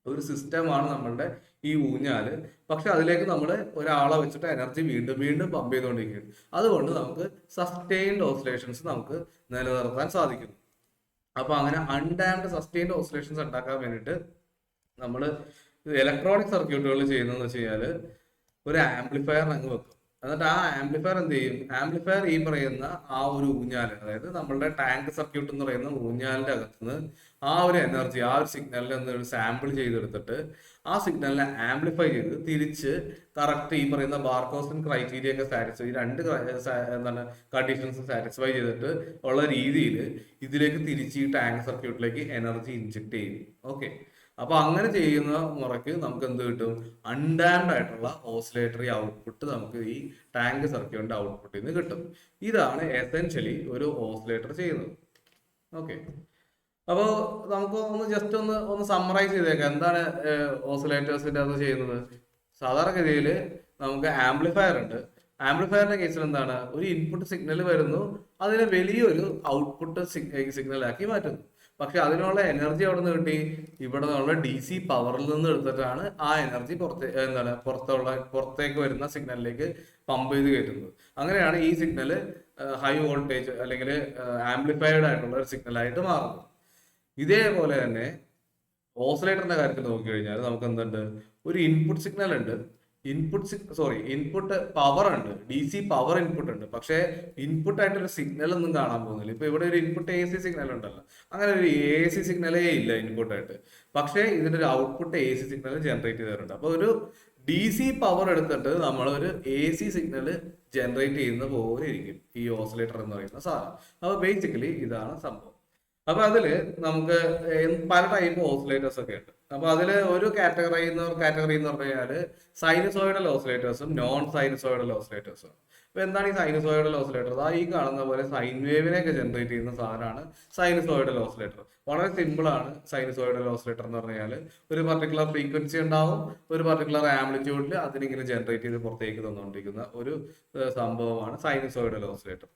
[SPEAKER 1] ഒരു സിസ്റ്റമാണ് നമ്മളുടെ ഈ ഊഞ്ഞാല്. പക്ഷെ അതിലേക്ക് നമ്മൾ ഒരാളെ വെച്ചിട്ട് എനർജി വീണ്ടും വീണ്ടും പമ്പ് ചെയ്തുകൊണ്ടിരിക്കുകയാണ്. അതുകൊണ്ട് നമുക്ക് സസ്റ്റെയിൻഡ് ഓസിലേഷൻസ് നമുക്ക് നിലനിർത്താൻ സാധിക്കുന്നു. അപ്പൊ അങ്ങനെ അൺഡാംഡ് സസ്റ്റെയിൻഡ് ഓസിലേഷൻസ് ഉണ്ടാക്കാൻ വേണ്ടിയിട്ട് നമ്മൾ ഇലക്ട്രോണിക് സർക്യൂട്ടുകൾ ചെയ്യുന്നതെന്ന് വെച്ച് കഴിഞ്ഞാൽ ഒരു ആംപ്ലിഫയർ അങ്ങ് വെക്കും. എന്നിട്ട് ആ ആംപ്ലിഫയർ എന്ത് ചെയ്യും? ആംപ്ലിഫയർ ഈ പറയുന്ന ആ ഒരു ഊഞ്ഞാല്, അതായത് നമ്മളുടെ ടാങ്ക് സർക്യൂട്ട് എന്ന് പറയുന്ന ഊഞ്ഞാലിന്റെ അകത്തുനിന്ന് ആ ഒരു എനർജി, ആ ഒരു സിഗ്നലിനെ ഒന്ന് സാമ്പിൾ ചെയ്തെടുത്തിട്ട് ആ സിഗ്നലിനെ ആംപ്ലിഫൈ ചെയ്ത് തിരിച്ച് കറക്റ്റ് ഈ പറയുന്ന ബാർക്കോസൻ ക്രൈറ്റീരിയ ഒക്കെ സാറ്റിസ്ഫൈ, രണ്ട് കണ്ടീഷൻസ് സാറ്റിസ്ഫൈ ചെയ്തിട്ട് ഉള്ള രീതിയിൽ ഇതിലേക്ക് തിരിച്ച് ഈ ടാങ്ക് സർക്യൂട്ടിലേക്ക് എനർജി ഇൻജെക്ട് ചെയ്യും. ഓക്കെ. അപ്പൊ അങ്ങനെ ചെയ്യുന്ന മുറയ്ക്ക് നമുക്ക് എന്ത് കിട്ടും? അൺഡാംഡ് ആയിട്ടുള്ള ഓസിലേറ്ററി ഔട്ട്പുട്ട് നമുക്ക് ഈ ടാങ്ക് സർക്യൂട്ടിന്റെ ഔട്ട്പുട്ടിൽ നിന്ന് കിട്ടും. ഇതാണ് എസെൻഷ്യലി ഒരു ഓസിലേറ്റർ ചെയ്യുന്നത്. ഓക്കെ. അപ്പോൾ നമുക്ക് ജസ്റ്റ് ഒന്ന് സമ്മറൈസ് ചെയ്തേക്കാം. എന്താണ് ഓസിലേറ്റേഴ്സിന്റെ അത് ചെയ്യുന്നത്? സാധാരണഗതിയിൽ നമുക്ക് ആംപ്ലിഫയർ ഉണ്ട്. ആംപ്ലിഫയറിന്റെ കേസിൽ എന്താണ്, ഒരു ഇൻപുട്ട് സിഗ്നൽ വരുന്നു, അതിനെ വലിയൊരു ഔട്ട്പുട്ട് സിഗ്നലാക്കി മാറ്റുന്നു. പക്ഷെ അതിനുള്ള എനർജി അവിടെ നിന്ന് കിട്ടി, ഇവിടെ നിന്നുള്ള DC പവറിൽ നിന്ന് എടുത്തിട്ടാണ് ആ എനർജി പുറത്തേക്ക് വരുന്ന സിഗ്നലിലേക്ക് പമ്പ് ചെയ്ത് കയറ്റുന്നത്. അങ്ങനെയാണ് ഈ സിഗ്നൽ ഹൈ വോൾട്ടേജ് അല്ലെങ്കിൽ ആംപ്ലിഫൈഡ് ആയിട്ടുള്ള ഒരു സിഗ്നലായിട്ട് മാറുന്നത്. ഇതേപോലെ തന്നെ ഓസിലേറ്ററിന്റെ കാര്യത്തിൽ നോക്കിക്കഴിഞ്ഞാൽ നമുക്ക് എന്തുണ്ട്, ഒരു ഇൻപുട്ട് സിഗ്നൽ ഉണ്ട്, ഇൻപുട്ട് പവർ ഉണ്ട്, DC പവർ ഇൻപുട്ട് ഉണ്ട്. പക്ഷേ ഇൻപുട്ട് ആയിട്ടൊരു സിഗ്നൽ ഒന്നും കാണാൻ പോകുന്നില്ല. ഇപ്പൊ ഇവിടെ ഒരു ഇൻപുട്ട് AC സിഗ്നൽ ഉണ്ടല്ലോ, അങ്ങനെ ഒരു AC സിഗ്നലേ ഇല്ല ഇൻപുട്ടായിട്ട്. പക്ഷേ ഇതിന്റെ ഒരു ഔട്ട്പുട്ട് AC സിഗ്നൽ ജനറേറ്റ് ചെയ്തിട്ടുണ്ട്. അപ്പൊ ഒരു DC പവർ എടുത്തിട്ട് നമ്മൾ ഒരു AC സിഗ്നൽ ജനറേറ്റ് ചെയ്യുന്ന പോലെ ഇരിക്കും ഈ ഓസിലേറ്റർ എന്ന് പറയുന്ന സാധനം. അപ്പൊ ബേസിക്കലി ഇതാണ് സംഭവം. അപ്പൊ അതില് നമുക്ക് പല ടൈപ്പ് ഓസിലേറ്റേഴ്സ് ഒക്കെ ഉണ്ട്. അപ്പൊ അതില് ഒരു കാറ്റഗറി എന്ന് പറഞ്ഞു കഴിഞ്ഞാല് സൈനസോയിഡൽ ഓസിലേറ്റേഴ്സും നോൺ സൈനസോയിഡൽ ഓസിലേറ്റേഴ്സും. അപ്പൊ എന്താണ് ഈ സൈനസോയിഡൽ ഓസിലേറ്റർ? ഈ കാണുന്ന പോലെ സൈൻ വേവിനെയൊക്കെ ജനറേറ്റ് ചെയ്യുന്ന സാധനമാണ് സൈനസോയിഡൽ ഓസിലേറ്റർ. വളരെ സിമ്പിൾ ആണ് സൈനസോയിഡൽ ഓസിലേറ്റർ എന്ന് പറഞ്ഞാൽ. ഒരു പർട്ടിക്കുലർ ഫ്രീക്വൻസി ഉണ്ടാവും, ഒരു പർട്ടിക്കുലർ ആംപ്ലിറ്റ്യൂഡിൽ അതിനിങ്ങനെ ജനറേറ്റ് ചെയ്ത് പുറത്തേക്ക് തന്നുകൊണ്ടിരിക്കുന്ന ഒരു സംഭവമാണ് സൈനസോയിഡൽ ഓസിലേറ്റർ.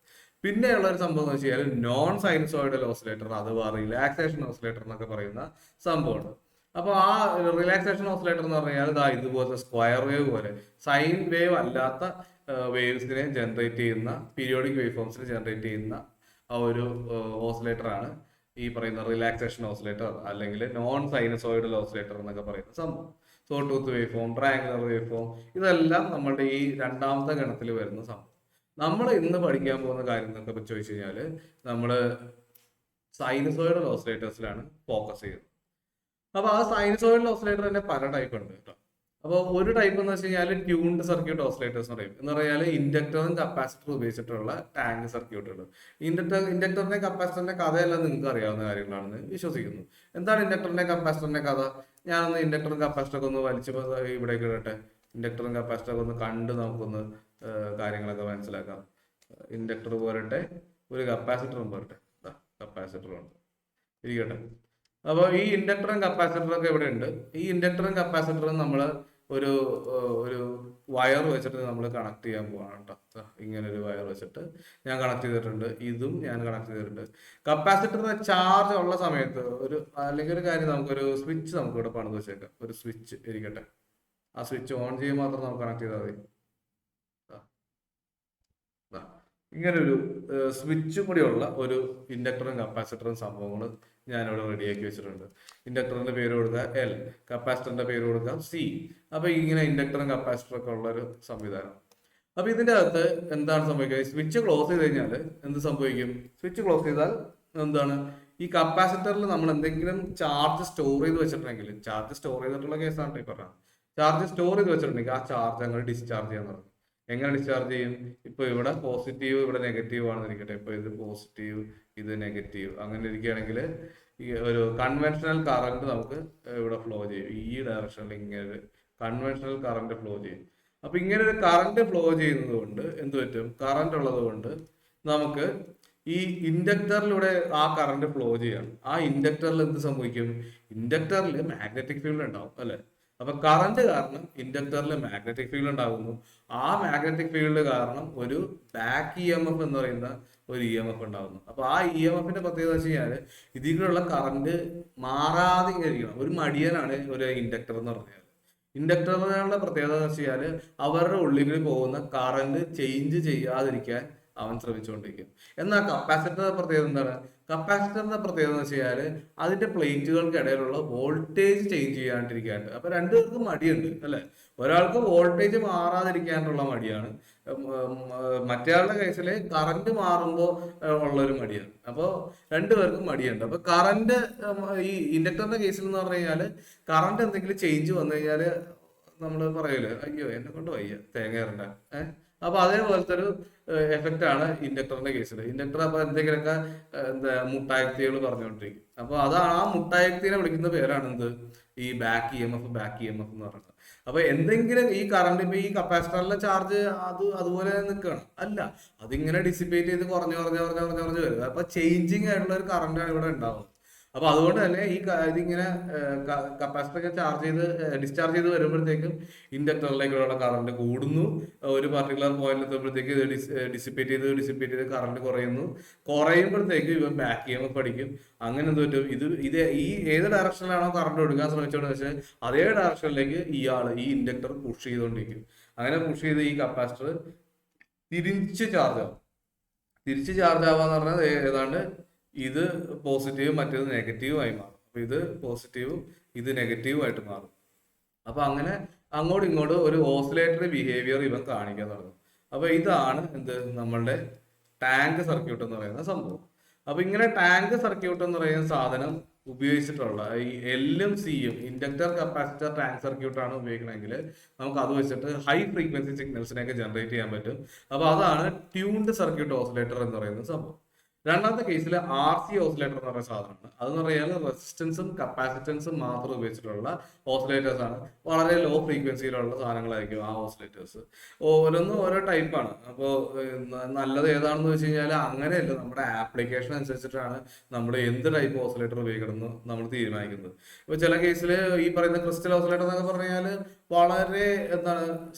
[SPEAKER 1] പിന്നെയുള്ള ഒരു സംഭവം എന്ന് വെച്ച് കഴിഞ്ഞാൽ നോൺ സൈനസോയിഡൽ ഓസിലേറ്റർ അഥവാ റിലാക്സേഷൻ ഓസിലേറ്റർ എന്നൊക്കെ പറയുന്ന സംഭവമാണ്. അപ്പൊ ആ റിലാക്സേഷൻ ഓസിലേറ്റർ എന്ന് പറഞ്ഞാൽ ഇതുപോലത്തെ സ്ക്വയർ വേവ് പോലെ സൈൻ വേവ് അല്ലാത്ത വേവ്സിനെ ജനറേറ്റ് ചെയ്യുന്ന, പീരിയോഡിക് വേവ് ഫോംസിനെ ജനറേറ്റ് ചെയ്യുന്ന ആ ഒരു ഓസിലേറ്റർ ആണ് ഈ പറയുന്ന റിലാക്സേഷൻ ഓസിലേറ്റർ അല്ലെങ്കിൽ നോൺ സൈനസോയിഡൽ ഓസിലേറ്റർ എന്നൊക്കെ പറയുന്ന സംഭവം. So tooth wave form, triangular wave form, ഇതെല്ലാം നമ്മളുടെ ഈ രണ്ടാമത്തെ ഗണത്തിൽ വരുന്ന സംഭവം. നമ്മൾ ഇന്ന് പഠിക്കാൻ പോകുന്ന കാര്യം എന്നൊക്കെ ചോദിച്ചു കഴിഞ്ഞാൽ നമ്മൾ സൈനസോയിഡൽ ഓസിലേറ്റേഴ്സിലാണ് ഫോക്കസ് ചെയ്യുന്നത്. അപ്പൊ ആ സൈനസോയിഡൽ ഓസിലേറ്റർ തന്നെ പല ടൈപ്പ് ഉണ്ട് കേട്ടോ. അപ്പോൾ ഒരു ടൈപ്പ് എന്ന് വെച്ച് കഴിഞ്ഞാൽ ട്യൂൺഡ് സർക്യൂട്ട് ഓസിലേറ്റേഴ്സ് എന്ന് പറഞ്ഞാൽ ഇൻഡക്ടറും കപ്പാസിറ്ററും ഉപയോഗിച്ചിട്ടുള്ള ടാങ്ക് സർക്യൂട്ടുകൾ. ഇൻഡക്ടറിന്റെ കപ്പാസിറ്ററിന്റെ കഥയെല്ലാം നിങ്ങൾക്ക് അറിയാവുന്ന കാര്യങ്ങളാണെന്ന് വിശ്വസിക്കുന്നു. എന്താണ് ഇൻഡക്ടറിന്റെ കപ്പാസിറ്ററിന്റെ കഥ? ഞാനൊന്ന് ഇൻഡക്ടറും കപ്പാസിറ്ററൊക്കെ ഒന്ന് വലിച്ചപ്പോൾ ഇവിടേക്ക് ഇടട്ടെ. ഇൻഡക്ടറും കപ്പാസിറ്ററൊക്കെ ഒന്ന് കണ്ട് നമുക്കൊന്ന് കാര്യങ്ങളൊക്കെ മനസ്സിലാക്കാം. ഇൻഡക്ടർ പോരട്ടെ, ഒരു കപ്പാസിറ്ററും പോരട്ടെ. കപ്പാസിറ്ററുണ്ട് ഇരിക്കട്ടെ. അപ്പോൾ ഈ ഇൻഡക്ടറും കപ്പാസിറ്ററും ഒക്കെ ഇവിടെ ഉണ്ട്. ഈ ഇൻഡക്ടറും കപ്പാസിറ്ററും നമ്മൾ ഒരു വയർ വെച്ചിട്ട് നമ്മൾ കണക്ട് ചെയ്യാൻ പോവാണ് കേട്ടോ. ഇങ്ങനെ ഒരു വയർ വെച്ചിട്ട് ഞാൻ കണക്ട് ചെയ്തിട്ടുണ്ട്, ഇതും ഞാൻ കണക്ട് ചെയ്തിട്ടുണ്ട്. കപ്പാസിറ്ററിന് ചാർജ് ഉള്ള സമയത്ത് അല്ലെങ്കിൽ ഒരു കാര്യം, നമുക്കൊരു സ്വിച്ച് നമുക്ക് ഇവിടെ പണിത് വെച്ചേക്കാം. ഒരു സ്വിച്ച് ഇരിക്കട്ടെ, ആ സ്വിച്ച് ഓൺ ചെയ്യുമ്പോൾ മാത്രം നമുക്ക് കണക്ട് ചെയ്താൽ മതി. ഇങ്ങനെ ഒരു സ്വിച്ചും കൂടിയുള്ള ഒരു ഇൻഡക്ടറും കപ്പാസിറ്ററും സംഭവങ്ങൾ ഞാനിവിടെ റെഡിയാക്കി വെച്ചിട്ടുണ്ട്. ഇൻഡക്ടറിന്റെ പേര് കൊടുക്കുക L, കപ്പാസിറ്ററിന്റെ പേര് കൊടുക്കുക C. അപ്പൊ ഇങ്ങനെ ഇൻഡക്ടറും കപ്പാസിറ്ററും ഒക്കെ ഉള്ള ഒരു സംവിധാനം. അപ്പൊ ഇതിന്റെ അകത്ത് എന്താണ് സംഭവിക്കുക? സ്വിച്ച് ക്ലോസ് ചെയ്ത് കഴിഞ്ഞാൽ എന്ത് സംഭവിക്കും? സ്വിച്ച് ക്ലോസ് ചെയ്താൽ എന്താണ്, ഈ കപ്പാസിറ്ററിൽ നമ്മൾ എന്തെങ്കിലും ചാർജ് സ്റ്റോർ ചെയ്ത് വെച്ചിട്ടുണ്ടെങ്കിൽ, ചാർജ് സ്റ്റോർ ചെയ്തിട്ടുള്ള കേസാണ് ഈ പറഞ്ഞത്, ചാർജ് സ്റ്റോർ ചെയ്ത് വെച്ചിട്ടുണ്ടെങ്കിൽ ആ ചാർജ് അങ്ങനെ ഡിസ്ചാർജ് ചെയ്യാൻ തുടങ്ങും. എങ്ങനെ ഡിസ്ചാർജ് ചെയ്യും? ഇപ്പൊ ഇവിടെ പോസിറ്റീവ്, ഇവിടെ നെഗറ്റീവ് ആണെന്ന് ഇരിക്കട്ടെ. ഇപ്പൊ ഇത് പോസിറ്റീവ്, ഇത് നെഗറ്റീവ്, അങ്ങനെ ഇരിക്കുകയാണെങ്കിൽ ഈ ഒരു കൺവെൻഷണൽ കറണ്ട് നമുക്ക് ഇവിടെ ഫ്ലോ ചെയ്യും. ഈ ഡയറക്ഷനിൽ ഇങ്ങനെ ഒരു കൺവെൻഷണൽ കറണ്ട് ഫ്ലോ ചെയ്യും. അപ്പൊ ഇങ്ങനെ ഒരു കറണ്ട് ഫ്ലോ ചെയ്യുന്നത് കൊണ്ട് എന്ത് പറ്റും? കറണ്ട് ഉള്ളത് കൊണ്ട് നമുക്ക് ഈ ഇൻഡക്ടറിലൂടെ ആ കറണ്ട് ഫ്ലോ ചെയ്യണം. ആ ഇൻഡക്ടറിൽ എന്ത് സംഭവിക്കും? ഇൻഡക്ടറിൽ മാഗ്നറ്റിക് ഫീൽഡ് ഉണ്ടാവും അല്ലെ? അപ്പൊ കറണ്ട് കാരണം ഇൻഡക്ടറിൽ മാഗ്നറ്റിക് ഫീൽഡ് ഉണ്ടാകുന്നു. ആ മാഗ്നറ്റിക് ഫീൽഡ് കാരണം ഒരു ബാക്ക് EMF എന്ന് പറയുന്ന ഒരു EMF ഉണ്ടാകുന്നു. അപ്പൊ ആ EMFന്റെ പ്രത്യേകത വെച്ച് കഴിഞ്ഞാൽ ഇതിലുള്ള കറണ്ട് മാറാതെ ഇരിക്കണം. ഒരു മടിയനാണ് ഒരു ഇൻഡക്ടർ എന്ന് പറഞ്ഞാൽ. ഇൻഡക്ടറുകളുടെ പ്രത്യേകത എന്ന് വെച്ച് കഴിഞ്ഞാൽ അവരുടെ ഉള്ളിൽ പോകുന്ന കറണ്ട് ചേഞ്ച് ചെയ്യാതിരിക്കാൻ അവൻ ശ്രമിച്ചുകൊണ്ടിരിക്കും. എന്നാൽ കപ്പാസിറ്ററിന്റെ പ്രത്യേകത എന്താണ്? കപ്പാസിറ്ററിന്റെ പ്രത്യേകത എന്ന് വെച്ച് കഴിഞ്ഞാൽ അതിന്റെ പ്ലേറ്റുകൾക്കിടയിലുള്ള വോൾട്ടേജ് ചേഞ്ച് ചെയ്യാണ്ടിരിക്കാണ്ട്. അപ്പൊ രണ്ടുപേർക്കും മടിയുണ്ട് അല്ലെ? ഒരാൾക്ക് വോൾട്ടേജ് മാറാതിരിക്കാനുള്ള മടിയാണ്, മറ്റേയാളുടെ കേസിൽ കറണ്ട് മാറുമ്പോൾ ഉള്ളൊരു മടിയാണ്. അപ്പോൾ രണ്ടുപേർക്കും മടിയുണ്ട്. അപ്പൊ കറണ്ട് ഈ ഇൻഡക്ടറിന്റെ കേസിൽ എന്ന് പറഞ്ഞു കഴിഞ്ഞാൽ കറണ്ട് എന്തെങ്കിലും ചേഞ്ച് വന്നു കഴിഞ്ഞാൽ നമ്മൾ പറയൂലേ, അയ്യോ എന്നെ കൊണ്ട് വയ്യ തേങ്ങ ഇറണ്ട. അപ്പൊ അതേപോലത്തെ ഒരു എഫക്റ്റ് ആണ് ഇൻഡക്ടറിന്റെ കേസിൽ. ഇൻഡക്ടർ അപ്പൊ എന്തെങ്കിലുമൊക്കെ മുട്ടായക്തികൾ പറഞ്ഞുകൊണ്ടിരിക്കും. അപ്പൊ ആ മുട്ടായക്തിനെ വിളിക്കുന്ന പേരാണ് എന്ത്? ഈ ബാക്ക് EMF എന്ന് പറയുന്നത്. അപ്പൊ എന്തെങ്കിലും ഈ കറണ്ട്, ഇപ്പൊ ഈ കപ്പാസിറ്ററിലെ ചാർജ് അതുപോലെ നിൽക്കണം അല്ല, അതിങ്ങനെ ഡിസിപ്പേറ്റ് ചെയ്ത് കുറഞ്ഞു വരും. അപ്പൊ ചേഞ്ചിങ് ആയിട്ടുള്ള ഒരു കറണ്ടാണ് ഇവിടെ ഉണ്ടാവുന്നത്. അപ്പൊ അതുകൊണ്ട് തന്നെ ഇതിങ്ങനെ കപ്പാസിറ്റർ ചാർജ് ചെയ്ത് ഡിസ്ചാർജ് ചെയ്ത് വരുമ്പോഴത്തേക്കും ഇൻഡക്ടറിലേക്കുള്ള കറണ്ട് കൂടുന്നു. ഒരു പർട്ടിക്കുലർ പോയിന്റ് എത്തുമ്പോഴത്തേക്ക് ഇത് ഡിസിപ്പേറ്റ് ചെയ്ത് കറണ്ട് കുറയുമ്പോഴത്തേക്ക് ഇവൻ ബാക്ക് ചെയ്യുമ്പോൾ പഠിക്കും. അങ്ങനെ എന്ത് പറ്റും, ഇത് ഈ ഏത് ഡയറക്ഷനിലാണോ കറണ്ട് എടുക്കാൻ ശ്രമിച്ചോന്ന് വെച്ചാൽ അതേ ഡയറക്ഷനിലേക്ക് ഈ ഇൻഡക്ടർ പുഷ് ചെയ്തുകൊണ്ടിരിക്കും. അങ്ങനെ പുഷ് ചെയ്ത് ഈ കപ്പാസിറ്റർ തിരിച്ച് ചാർജ് ആവും. തിരിച്ച് ചാർജ് ആവാന്ന് പറഞ്ഞാൽ ഏതാണ്ട് ഇത് പോസിറ്റീവും മറ്റേത് നെഗറ്റീവും ആയി മാറും. അപ്പൊ ഇത് പോസിറ്റീവും ഇത് നെഗറ്റീവും ആയിട്ട് മാറും. അപ്പൊ അങ്ങനെ അങ്ങോട്ടും ഇങ്ങോട്ടും ഒരു ഓസിലേറ്ററി ബിഹേവിയർ ഇവൻ കാണിക്കാൻ തുടങ്ങും. അപ്പൊ ഇതാണ് നമ്മളുടെ ടാങ്ക് സർക്യൂട്ട് എന്ന് പറയുന്ന സംഭവം. അപ്പൊ ഇങ്ങനെ ടാങ്ക് സർക്യൂട്ട് എന്ന് പറയുന്ന സാധനം ഉപയോഗിച്ചിട്ടുള്ള ഈ എല്ലും സിയും ഇൻഡക്ടർ കപ്പാസിറ്റർ ടാങ്ക് സർക്യൂട്ട് ആണ് ഉപയോഗിക്കണമെങ്കിൽ നമുക്ക് അത് വെച്ചിട്ട് ഹൈ ഫ്രീക്വൻസി സിഗ്നൽസിനെയൊക്കെ ജനറേറ്റ് ചെയ്യാൻ പറ്റും. അപ്പൊ അതാണ് ട്യൂൺഡ് സർക്യൂട്ട് ഓസിലേറ്റർ എന്ന് പറയുന്ന സംഭവം. രണ്ടാമത്തെ കേസിൽ RC ഓസിലേറ്റർ എന്ന് പറയുന്ന സാധനമാണ്. അതെന്ന് പറഞ്ഞാൽ റെസിസ്റ്റൻസും കപ്പാസിറ്റൻസും മാത്രം ഉപയോഗിച്ചിട്ടുള്ള ഓസിലേറ്റേഴ്സ് ആണ്. വളരെ ലോ ഫ്രീക്വൻസിയിലുള്ള സാധനങ്ങളായിരിക്കും ആ ഓസിലേറ്റേഴ്സ്. ഓരോന്നും ഓരോ ടൈപ്പാണ്. അപ്പോൾ നല്ലത് ഏതാണെന്ന് വെച്ച് കഴിഞ്ഞാൽ അങ്ങനെയല്ല, നമ്മുടെ ആപ്ലിക്കേഷൻ അനുസരിച്ചിട്ടാണ് നമ്മൾ എന്ത് ടൈപ്പ് ഓസിലേറ്റർ ഉപയോഗിക്കണമെന്ന് നമ്മൾ തീരുമാനിക്കുന്നത്. ഇപ്പൊ ചില കേസിൽ ഈ പറയുന്ന ക്രിസ്റ്റൽ ഓസിലേറ്റർ എന്നൊക്കെ പറഞ്ഞാൽ വളരെ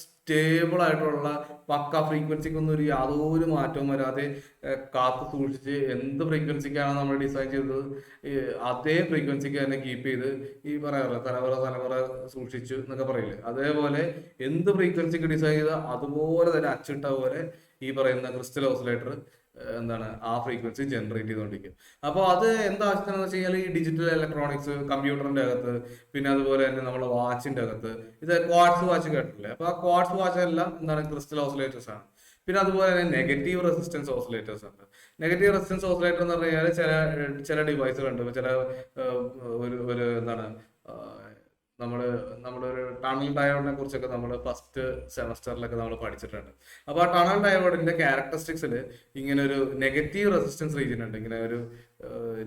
[SPEAKER 1] സ്റ്റേബിൾ ആയിട്ടുള്ള പക്ക ഫ്രീക്വൻസിക്കൊന്നും യാതൊരു മാറ്റവും വരാതെ കാത്തു സൂക്ഷിച്ച് എന്ത് ഫ്രീക്വൻസിക്കാണ് നമ്മൾ ഡിസൈൻ ചെയ്തത് അതേ ഫ്രീക്വൻസിക്ക് തന്നെ കീപ്പ് ചെയ്ത് ഈ പറയാറില്ല തലമുറ സൂക്ഷിച്ചു എന്നൊക്കെ പറയില്ലേ, അതേപോലെ എന്ത് ഫ്രീക്വൻസിക്ക് ഡിസൈൻ ചെയ്ത അതുപോലെ തന്നെ അച്ചിട്ട പോലെ ഈ പറയുന്ന ക്രിസ്റ്റൽ ഓസിലേറ്റർ ആ ഫ്രീക്വൻസി ജനറേറ്റ് ചെയ്തുകൊണ്ടിരിക്കും. അപ്പോൾ അത് എന്താവശ്യത്തിനെന്ന് വെച്ച് കഴിഞ്ഞാൽ ഈ ഡിജിറ്റൽ ഇലക്ട്രോണിക്സ് കമ്പ്യൂട്ടറിന്റെ അകത്ത്, പിന്നെ അതുപോലെ തന്നെ നമ്മുടെ വാച്ചിന്റെ അകത്ത്, ഇത് ക്വാർട്സ് വാച്ച് കേട്ടിട്ടില്ലേ? അപ്പൊ ആ ക്വാർട്സ് വാച്ച് എല്ലാം ക്രിസ്റ്റൽ ഓസിലേറ്റേഴ്സ് ആണ്. പിന്നെ അതുപോലെ തന്നെ നെഗറ്റീവ് റെസിസ്റ്റൻസ് ഓസിലേറ്റേഴ്സ് ഉണ്ട്. നെഗറ്റീവ് റെസിസ്റ്റൻസ് ഓസിലേറ്റർ എന്ന് പറഞ്ഞു കഴിഞ്ഞാൽ ചില ഡിവൈസുകളുണ്ട്, ചില ഒരു നമ്മളൊരു ടണൽ ഡയോഡിനെ കുറിച്ചൊക്കെ നമ്മൾ ഫസ്റ്റ് സെമസ്റ്ററിലൊക്കെ നമ്മൾ പഠിച്ചിട്ടുണ്ട്. അപ്പോൾ ആ ടണൽ ഡയോഡിന്റെ ക്യാരക്ടറിസ്റ്റിക്സിൽ ഇങ്ങനെ ഒരു നെഗറ്റീവ് റെസിസ്റ്റൻസ് റീജിയൻ ഉണ്ട്, ഇങ്ങനെ ഒരു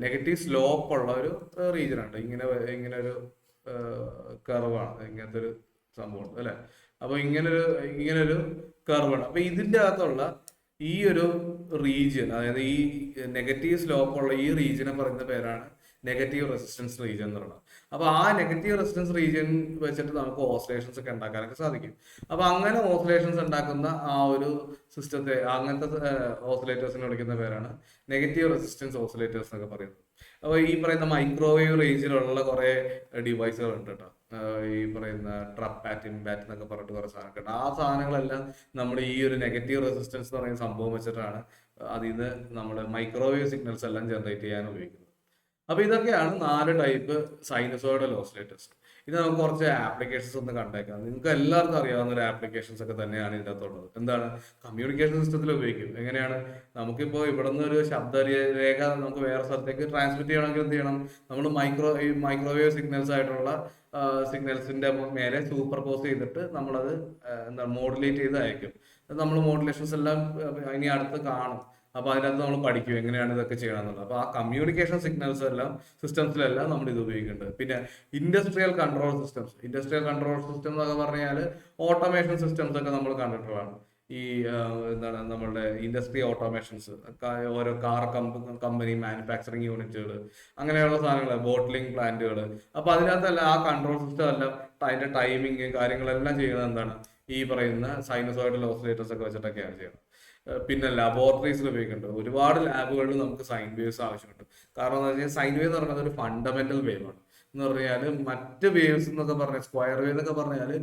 [SPEAKER 1] നെഗറ്റീവ് സ്ലോപ്പ് ഉള്ള ഒരു റീജിയൻ ഉണ്ട്, ഇങ്ങനെ ഒരു കർവാണ്, ഇങ്ങനത്തെ ഒരു സംഭവം ഉണ്ട് അല്ലെ. അപ്പൊ ഇങ്ങനൊരു കർവാണ്. അപ്പൊ ഇതിന്റെ അകത്തുള്ള ഈ ഒരു റീജിയൻ, അതായത് ഈ നെഗറ്റീവ് സ്ലോപ്പ് ഉള്ള ഈ റീജിയനെ പറയുന്ന പേരാണ് നെഗറ്റീവ് റെസിസ്റ്റൻസ് റീജിയൻ എന്ന് പറയുന്നത്. അപ്പൊ ആ നെഗറ്റീവ് റെസിസ്റ്റൻസ് റീജിയൻ വെച്ചിട്ട് നമുക്ക് ഓസിലേഷൻസ് ഒക്കെ ഉണ്ടാക്കാനൊക്കെ സാധിക്കും. അപ്പൊ അങ്ങനെ ഓസിലേഷൻസ് ഉണ്ടാക്കുന്ന ആ ഒരു സിസ്റ്റത്തെ, അങ്ങനത്തെ ഓസിലേറ്റേഴ്സിനെ വിളിക്കുന്ന പേരാണ് നെഗറ്റീവ് റെസിസ്റ്റൻസ് ഓസിലേറ്റേഴ്സ് എന്നൊക്കെ പറയുന്നത്. അപ്പോൾ ഈ പറയുന്ന മൈക്രോവേവ് റേഞ്ചിലുള്ള കുറെ ഡിവൈസുകൾ ഉണ്ട് കേട്ടോ. ഈ പറയുന്ന ട്രപ്പാറ്റ്, ഇമ്പാറ്റ് എന്നൊക്കെ പറഞ്ഞിട്ട് കുറെ സാധനം കേട്ടോ. ആ സാധനങ്ങളെല്ലാം നമ്മൾ ഈ ഒരു നെഗറ്റീവ് റെസിസ്റ്റൻസ് എന്ന് പറയുന്ന സംഭവം വെച്ചിട്ടാണ് അതിൽ നിന്ന് നമ്മൾ മൈക്രോവേവ് സിഗ്നൽസ് എല്ലാം ജനറേറ്റ് ചെയ്യാൻ ഉപയോഗിക്കുന്നത്. അപ്പൊ ഇതൊക്കെയാണ് 4 ടൈപ്പ് സൈനസോയിഡൽ ഓസിലേറ്റേഴ്സ്. ഇത് നമുക്ക് കുറച്ച് ആപ്ലിക്കേഷൻസ് ഒന്ന് കണ്ടേക്കാം. നിങ്ങൾക്ക് എല്ലാവർക്കും അറിയാവുന്ന ഒരു ആപ്ലിക്കേഷൻസ് ഒക്കെ തന്നെയാണ് ഇതിൻ്റെ അകത്തുള്ളത്. എന്താണ്? കമ്മ്യൂണിക്കേഷൻ സിസ്റ്റത്തിൽ ഉപയോഗിക്കും. എങ്ങനെയാണ്? നമുക്കിപ്പോൾ ഇവിടെ നിന്ന് ഒരു ശബ്ദരേഖ നമുക്ക് വേറെ സ്ഥലത്തേക്ക് ട്രാൻസ്മിറ്റ് ചെയ്യണമെങ്കിൽ എന്ത് ചെയ്യണം? നമ്മൾ മൈക്രോവേവ് സിഗ്നൽസ് ആയിട്ടുള്ള സിഗ്നൽസിന്റെ മേലെ സൂപ്പർപോസ് ചെയ്തിട്ട് നമ്മളത് മോഡുലേറ്റ് ചെയ്ത് അയക്കും. നമ്മൾ മോഡുലേഷൻസ് എല്ലാം ഇനി അടുത്ത് കാണും. അപ്പൊ അതിനകത്ത് നമ്മൾ പഠിക്കും എങ്ങനെയാണ് ഇതൊക്കെ ചെയ്യണമെന്നുള്ളത്. അപ്പൊ ആ കമ്മ്യൂണിക്കേഷൻ സിസ്റ്റംസിലെല്ലാം നമ്മൾ ഇത് ഉപയോഗിക്കുന്നുണ്ട്. പിന്നെ ഇൻഡസ്ട്രിയൽ കൺട്രോൾ സിസ്റ്റംസ് എന്നൊക്കെ പറഞ്ഞാൽ ഓട്ടോമേഷൻ സിസ്റ്റംസ് ഒക്കെ നമ്മൾ കണ്ടിട്ടുള്ളതാണ്. ഈ നമ്മളുടെ ഇൻഡസ്ട്രി ഓട്ടോമേഷൻസ്, ഓരോ കാർ കമ്പനി മാനുഫാക്ചറിങ് യൂണിറ്റുകൾ, അങ്ങനെയുള്ള സാധനങ്ങൾ, ബോട്ടിലിംഗ് പ്ലാന്റുകൾ. അപ്പൊ അതിനകത്തല്ല ആ കൺട്രോൾ സിസ്റ്റം എല്ലാം അതിന്റെ ടൈമിങ് കാര്യങ്ങളെല്ലാം ചെയ്യുന്നത് ഈ പറയുന്ന സൈനസോയിഡൽ ഓസിലേറ്റേഴ്സ് ഒക്കെ വെച്ചിട്ടൊക്കെയാണ് ചെയ്യുന്നത്. പിന്നെ ലബോറട്ടറീസിൽ ഉപയോഗിക്കുന്നുണ്ട്. ഒരുപാട് ലാബുകളിൽ നമുക്ക് സൈൻ വേവ്സ് ആവശ്യമുണ്ട്. കാരണം എന്താ വെച്ചാൽ സൈൻ വേവ് എന്ന് പറയുന്നത് ഒരു ഫണ്ടമെന്റൽ വേവ് ആണ്. എന്ന് പറഞ്ഞാൽ മറ്റ് വേവ്സ് എന്നൊക്കെ പറഞ്ഞാൽ, സ്ക്വയർ വേവ് എന്നൊക്കെ പറഞ്ഞാൽ